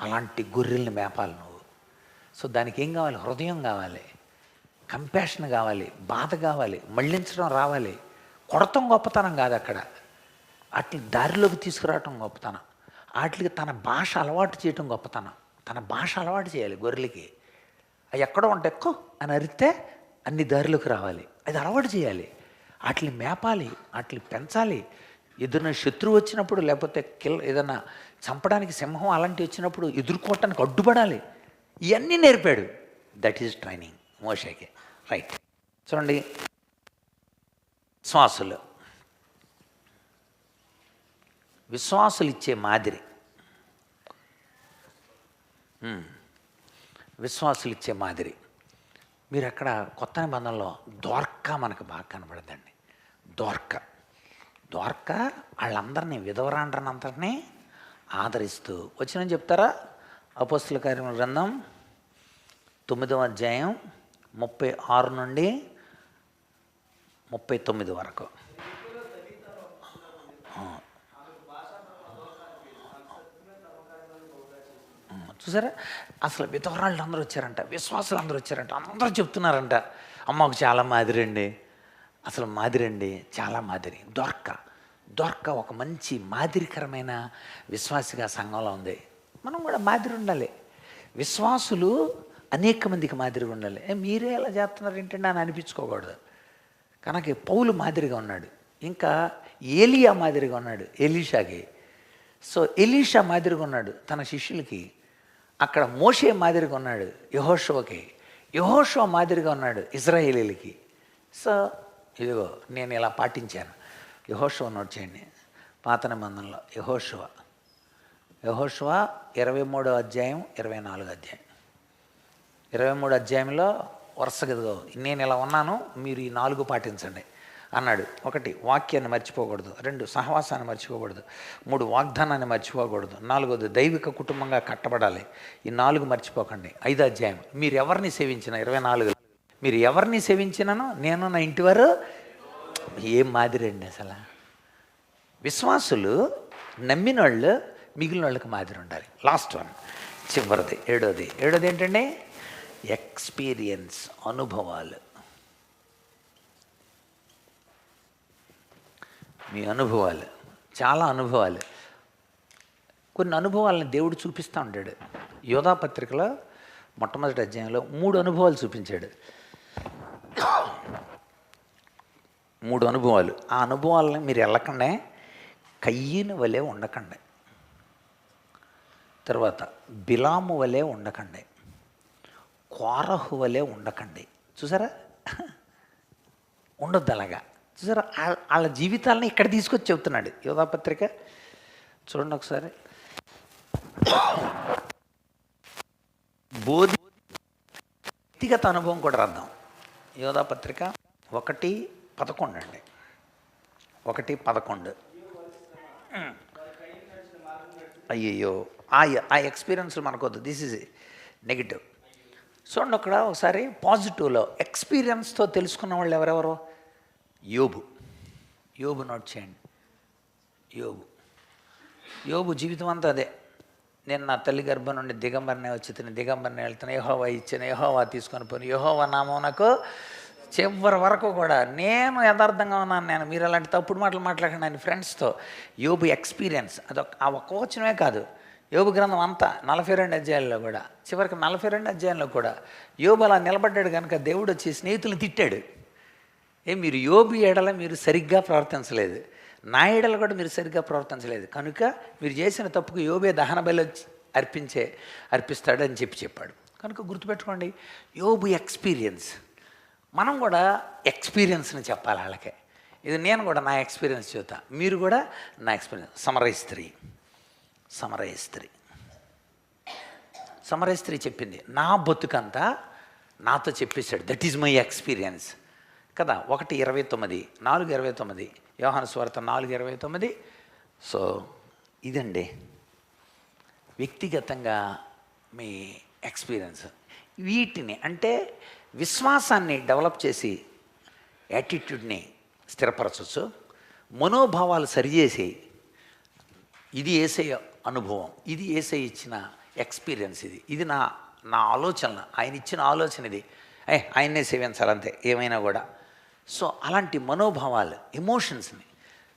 అలాంటి గొర్రెల్ని మేపాలి నువ్వు. సో దానికి ఏం కావాలి? హృదయం కావాలి, కంపాషన్ కావాలి, బాధ కావాలి, మళ్ళించడం రావాలి. కొడతం గొప్పతనం కాదు అక్కడ, వాటిని దారిలోకి తీసుకురావటం గొప్పతనం. వాటికి తన భాష అలవాటు చేయటం గొప్పతనం. తన భాష అలవాటు చేయాలి గొర్రెలకి. అవి ఎక్కడో ఉంటాయి, ఎక్కువ అని అరిస్తే అన్ని దారిలోకి రావాలి. అది అలవాటు చేయాలి. వాటిని మేపాలి, వాటిని పెంచాలి. ఏదైనా శత్రువు వచ్చినప్పుడు, లేకపోతే ఏదైనా చంపడానికి సింహం అలాంటివి వచ్చినప్పుడు ఎదుర్కోవటానికి అడ్డుపడాలి. ఇవన్నీ నేర్పాడు. దట్ ఈజ్ ట్రైనింగ్ మోషేకి. రైట్, చూడండి. విశ్వాసులు ఇచ్చే మాదిరి, విశ్వాసులు ఇచ్చే మాదిరి. మీరు అక్కడ కొత్త నిబంధనలో ద్వారకా మనకు బాగా కనబడదండి. ద్వారకా వాళ్ళందరినీ, విధవరాండ్రనందరినీ ఆదరిస్తూ వచ్చిన చెప్తారా? అపోస్తుల కార్యముల గ్రంథం 9వ అధ్యాయం 36 నుండి 39 వరకు. చూసారా, అసలు విధవరాళ్ళు అందరూ వచ్చారంట, విశ్వాసులు అందరూ వచ్చారంట, అందరూ చెప్తున్నారంట, అమ్మకు చాలా మాదిరి అండి, అసలు మాదిరి అండి, చాలా మాదిరి. దొరక ఒక మంచి మాదిరికరమైన విశ్వాసిగా సంఘంలో ఉంది. మనం కూడా మాదిరి ఉండాలి. విశ్వాసులు అనేక మందికి మాదిరిగా ఉండాలి. మీరే ఎలా చేస్తున్నారు ఏంటంటే అని అనిపించుకోకూడదు. కనుక పౌలు మాదిరిగా ఉన్నాడు, ఇంకా ఏలియా మాదిరిగా ఉన్నాడు ఎలీషాకి. సో ఎలీషా మాదిరిగా ఉన్నాడు తన శిష్యులకి. అక్కడ మోషే మాదిరిగా ఉన్నాడు యెహోషువకి. యెహోషువ మాదిరిగా ఉన్నాడు ఇశ్రాయేలీలకి. సో ఇదిగో నేను ఇలా పాటించాను. యెహోషువ నోట్ చేయండి, పాత నిబంధనలో యెహోషువ 23వ అధ్యాయం 24వ అధ్యాయం. 23 అధ్యాయంలో వరుసగా ఇదిగో నేను ఇలా ఉన్నాను, మీరు ఈ 4 పాటించండి అన్నాడు. 1 వాక్యాన్ని మర్చిపోకూడదు, 2 సహవాసాన్ని మర్చిపోకూడదు, 3 వాగ్దానాన్ని మర్చిపోకూడదు, 4 దైవిక కుటుంబంగా కట్టబడాలి. ఈ 4 మర్చిపోకండి. 5వ అధ్యాయం మీరు ఎవరిని సేవించిన 24 మీరు ఎవరిని సేవించినానో నేను నా ఇంటివారు. ఏం మాదిరి అండి అసలు. విశ్వాసులు నమ్మిన వాళ్ళు మిగిలిన వాళ్ళకి మాదిరి ఉండాలి. లాస్ట్ వన్, చివరిది, ఏడోది ఏంటంటే ఎక్స్పీరియన్స్, అనుభవాలు. మీ అనుభవాలు, చాలా అనుభవాలు. కొన్ని అనుభవాలను దేవుడు చూపిస్తూ ఉంటాడు. యోధా పత్రికలో మొట్టమొదటి అధ్యాయంలో 3 అనుభవాలు చూపించాడు. 3 అనుభవాలు. ఆ అనుభవాలను మీరు వెళ్ళకండే కయ్యను వలె ఉండకండి, తర్వాత బిలాము వలె ఉండకండి, కోరహు వలె ఉండకండి. చూసారా, ఉండొద్దు అలాగా. చూసారా, వాళ్ళ జీవితాలని ఇక్కడ తీసుకొచ్చి చెబుతున్నాడు యోధాపత్రిక. చూడండి ఒకసారి. వ్యక్తిగత అనుభవం కూడా రాద్దాం. యోధాపత్రిక 1:11 అండి. 1:11. అయ్యయ్యో, ఆ ఎక్స్పీరియన్స్ మనకొద్దు. This is negative. చూడండి అక్కడ ఒకసారి పాజిటివ్లో ఎక్స్పీరియన్స్తో తెలుసుకున్న వాళ్ళు ఎవరెవరో. యోబు నోట్ చేయండి. యోబు జీవితం అంతా అదే. నేను నా తల్లి గర్భం నుండి దిగంబరనే వచ్చి దిగంబరనే వెళ్తాను, యెహోవా ఇచ్చాను, యెహోవా తీసుకొని పోను, యెహోవా నామం నాకు. చివరి వరకు కూడా నేను యథార్థంగా ఉన్నాను. నేను మీరు అలాంటి తప్పుడు మాటలు మాట్లాడండి ఆయన ఫ్రెండ్స్తో. యోబు ఎక్స్పీరియన్స్ ఆ ఒక్క వచనమే కాదు, యోబు గ్రంథం అంతా 42 అధ్యాయాల్లో కూడా, చివరికి 42 అధ్యాయంలో కూడా యోబు అలా నిలబడ్డాడు కనుక దేవుడు వచ్చి స్నేహితులను తిట్టాడు. మీరు యోబు ఎడల మీరు సరిగ్గా ప్రవర్తించలేదు, నా ఎడల కూడా మీరు సరిగ్గా ప్రవర్తించలేదు, కనుక మీరు చేసిన తప్పుకు యోబే దహన బలి అర్పిస్తాడు అని చెప్పాడు. కనుక గుర్తుపెట్టుకోండి, యోబు ఎక్స్పీరియన్స్. మనం కూడా ఎక్స్పీరియన్స్ని చెప్పాలి వాళ్ళకే. ఇది నేను కూడా నా ఎక్స్పీరియన్స్ చెబుతా, మీరు కూడా నా ఎక్స్పీరియన్స్. సమరయ స్త్రీ చెప్పింది, నా బతుకంతా నాతో చెప్పేశాడు. దట్ ఈజ్ మై ఎక్స్పీరియన్స్ కదా. 1:29, 4:29, యోహాను సువార్త 4:29. సో ఇదండి వ్యక్తిగతంగా మీ ఎక్స్పీరియన్స్. వీటిని అంటే విశ్వాసాన్ని డెవలప్ చేసి యాటిట్యూడ్ని స్థిరపరచవచ్చు, మనోభావాలు సరిచేసి ఇది యేసయ్య అనుభవం, ఇది యేసయ్య ఇచ్చిన ఎక్స్పీరియన్స్, ఇది నా ఆలోచన, ఆయన ఇచ్చిన ఆలోచన, ఇది ఆయన్నే సేవించాలంతే ఏమైనా కూడా. సో అలాంటి మనోభావాలు, ఎమోషన్స్ని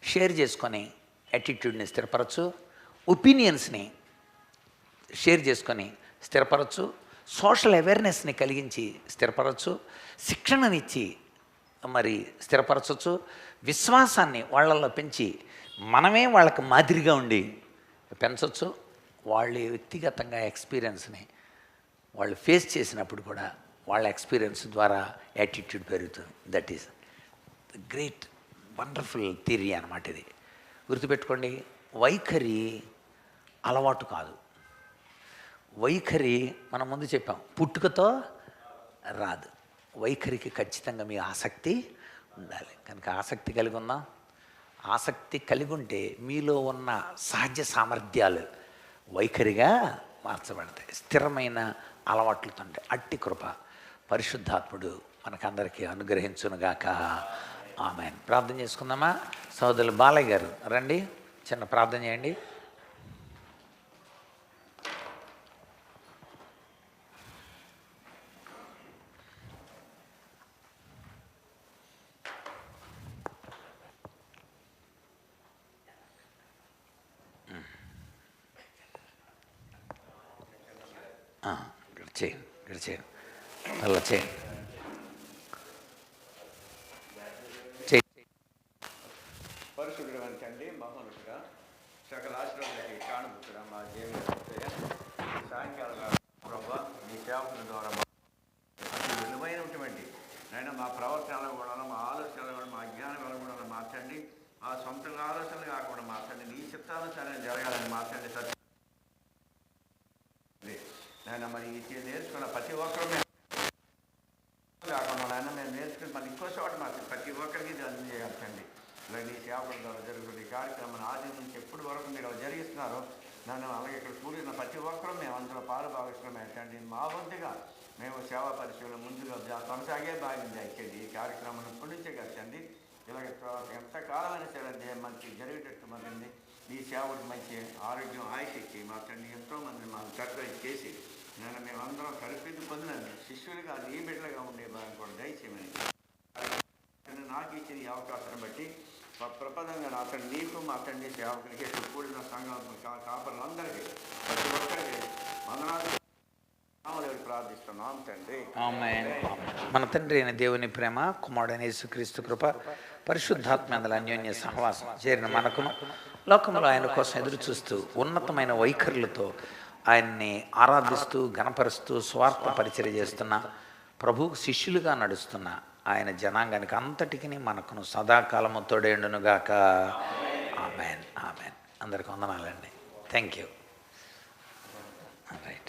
షేర్ చేసుకొని యాటిట్యూడ్ని స్థిరపరచు, ఒపీనియన్స్ని షేర్ చేసుకొని స్థిరపరచు, సోషల్ అవేర్నెస్ని కలిగించి స్థిరపరచు, శిక్షణనిచ్చి మరి స్థిరపరచవచ్చు, విశ్వాసాన్ని వాళ్ళల్లో పెంచి మనమే వాళ్ళకి మాదిరిగా ఉండి పెంచవచ్చు, వాళ్ళ వ్యక్తిగతంగా ఎక్స్పీరియన్స్ని వాళ్ళు ఫేస్ చేసినప్పుడు కూడా వాళ్ళ ఎక్స్పీరియన్స్ ద్వారా యాటిట్యూడ్ పెరుగుతుంది. That is great wonderful theory అన్నమాట ఇది. గుర్తుపెట్టుకోండి, వైఖరి అలవాటు కాదు. వైఖరి మనం ముందు చెప్పాం పుట్టుకతో రాదు. వైఖరికి ఖచ్చితంగా మీ ఆసక్తి ఉండాలి. కనుక ఆసక్తి కలిగి ఉందాం. ఆసక్తి కలిగి ఉంటే మీలో ఉన్న సహజ సామర్థ్యాలు వైఖరిగా మార్చబడతాయి. స్థిరమైన అలవాట్లతో అట్టి కృప పరిశుద్ధాత్ముడు మనకందరికీ అనుగ్రహించునుగాక. ఆమేన్. ప్రార్థన చేసుకుందామా? సోదరులు బాలయ్య గారు రండి, చిన్న ప్రార్థన చేయండి. ఇక్కడ చేయండి, అలా చేయండి. పరిశుద్ధుడు తండ్రి, మహోన్నతుడా, సకల ఆశీర్వాదాలకి కానుపుతుడా, మా జీవన సాయంకాలం ప్రభావ మీ సేవకుల ద్వారా అతి విలువైనటువంటి నేను మా ప్రవర్తనలో కూడా, మా ఆలోచనలు కూడా, మా జ్ఞానం కూడా మార్చండి. ఆ సొంత ఆలోచనలు కాకుండా మార్చండి. నీ చిత్తానుసారం జరగాలని మార్చండి. సత్యం నేను మరి నేర్చుకున్న ప్రతి ఒక్కరు కాకుండా నాయన మేము నేర్చుకుని మళ్ళీ ఇంకో చోట మార్చండి. ప్రతి ఒక్కరికి ఇది అందజేయచ్చండి. ఇలా నీ సేవకుల ద్వారా జరుగుతుంది ఈ కార్యక్రమం ఆది నుంచి ఎప్పటి వరకు మీరు జరిగిస్తున్నారు. నన్ను అలాగే ఇక్కడ కూడిన ప్రతి ఒక్కరూ మేము అందులో పాలు భావిస్తున్నాం ఏంటండి. మా వంతుగా మేము సేవా పరిచయంలో ముందుగా కొనసాగే భాగ్యం దయచేయండి. ఈ కార్యక్రమం ఇప్పటి నుంచే కచ్చండి. ఇలాగ ఎంతకాలమైన సరే మంచి జరిగేటట్టు మళ్ళీ ఈ సేవకు మంచి ఆరోగ్యం ఆయుషిచ్చి మా తండ్రి ఎంతోమంది మా కర్తవ్యం చేసి నేను మేమందరం కల్పిది పొందినండి శిష్యులుగా నీ బిడ్డలుగా ఉండే భాగం కూడా దయచేయమని నాకు ఇచ్చిన ఈ అవకాశాన్ని బట్టి ప్రపదంగా నా తండ్రి నీకు మా తండ్రి సేవకులకి కూడిన సంఘం కాపరులందరికీ ప్రతి ఒక్కరికి వందనాలు ప్రార్థిస్తున్నాం తండ్రి. ఆమేన్. మన తండ్రి అయిన దేవుని ప్రేమ, కుమారుడైన యేసుక్రీస్తు కృప, పరిశుద్ధాత్మ అన్యోన్య సహవాసం చేరిన మనకును లోకంలో ఆయన కోసం ఎదురు చూస్తూ ఉన్నతమైన వైఖరులతో ఆయన్ని ఆరాధిస్తూ ఘనపరుస్తూ స్వార్థ పరిచర్య చేస్తున్న ప్రభువుకు శిష్యులుగా నడుస్తున్న ఆయన జనాంగానికి అంతటికి మనకును సదాకాలము తోడేండునుగాక. ఆమేన్. ఆమేన్. అందరికీ వందనాలండి. Thank you. రైట్.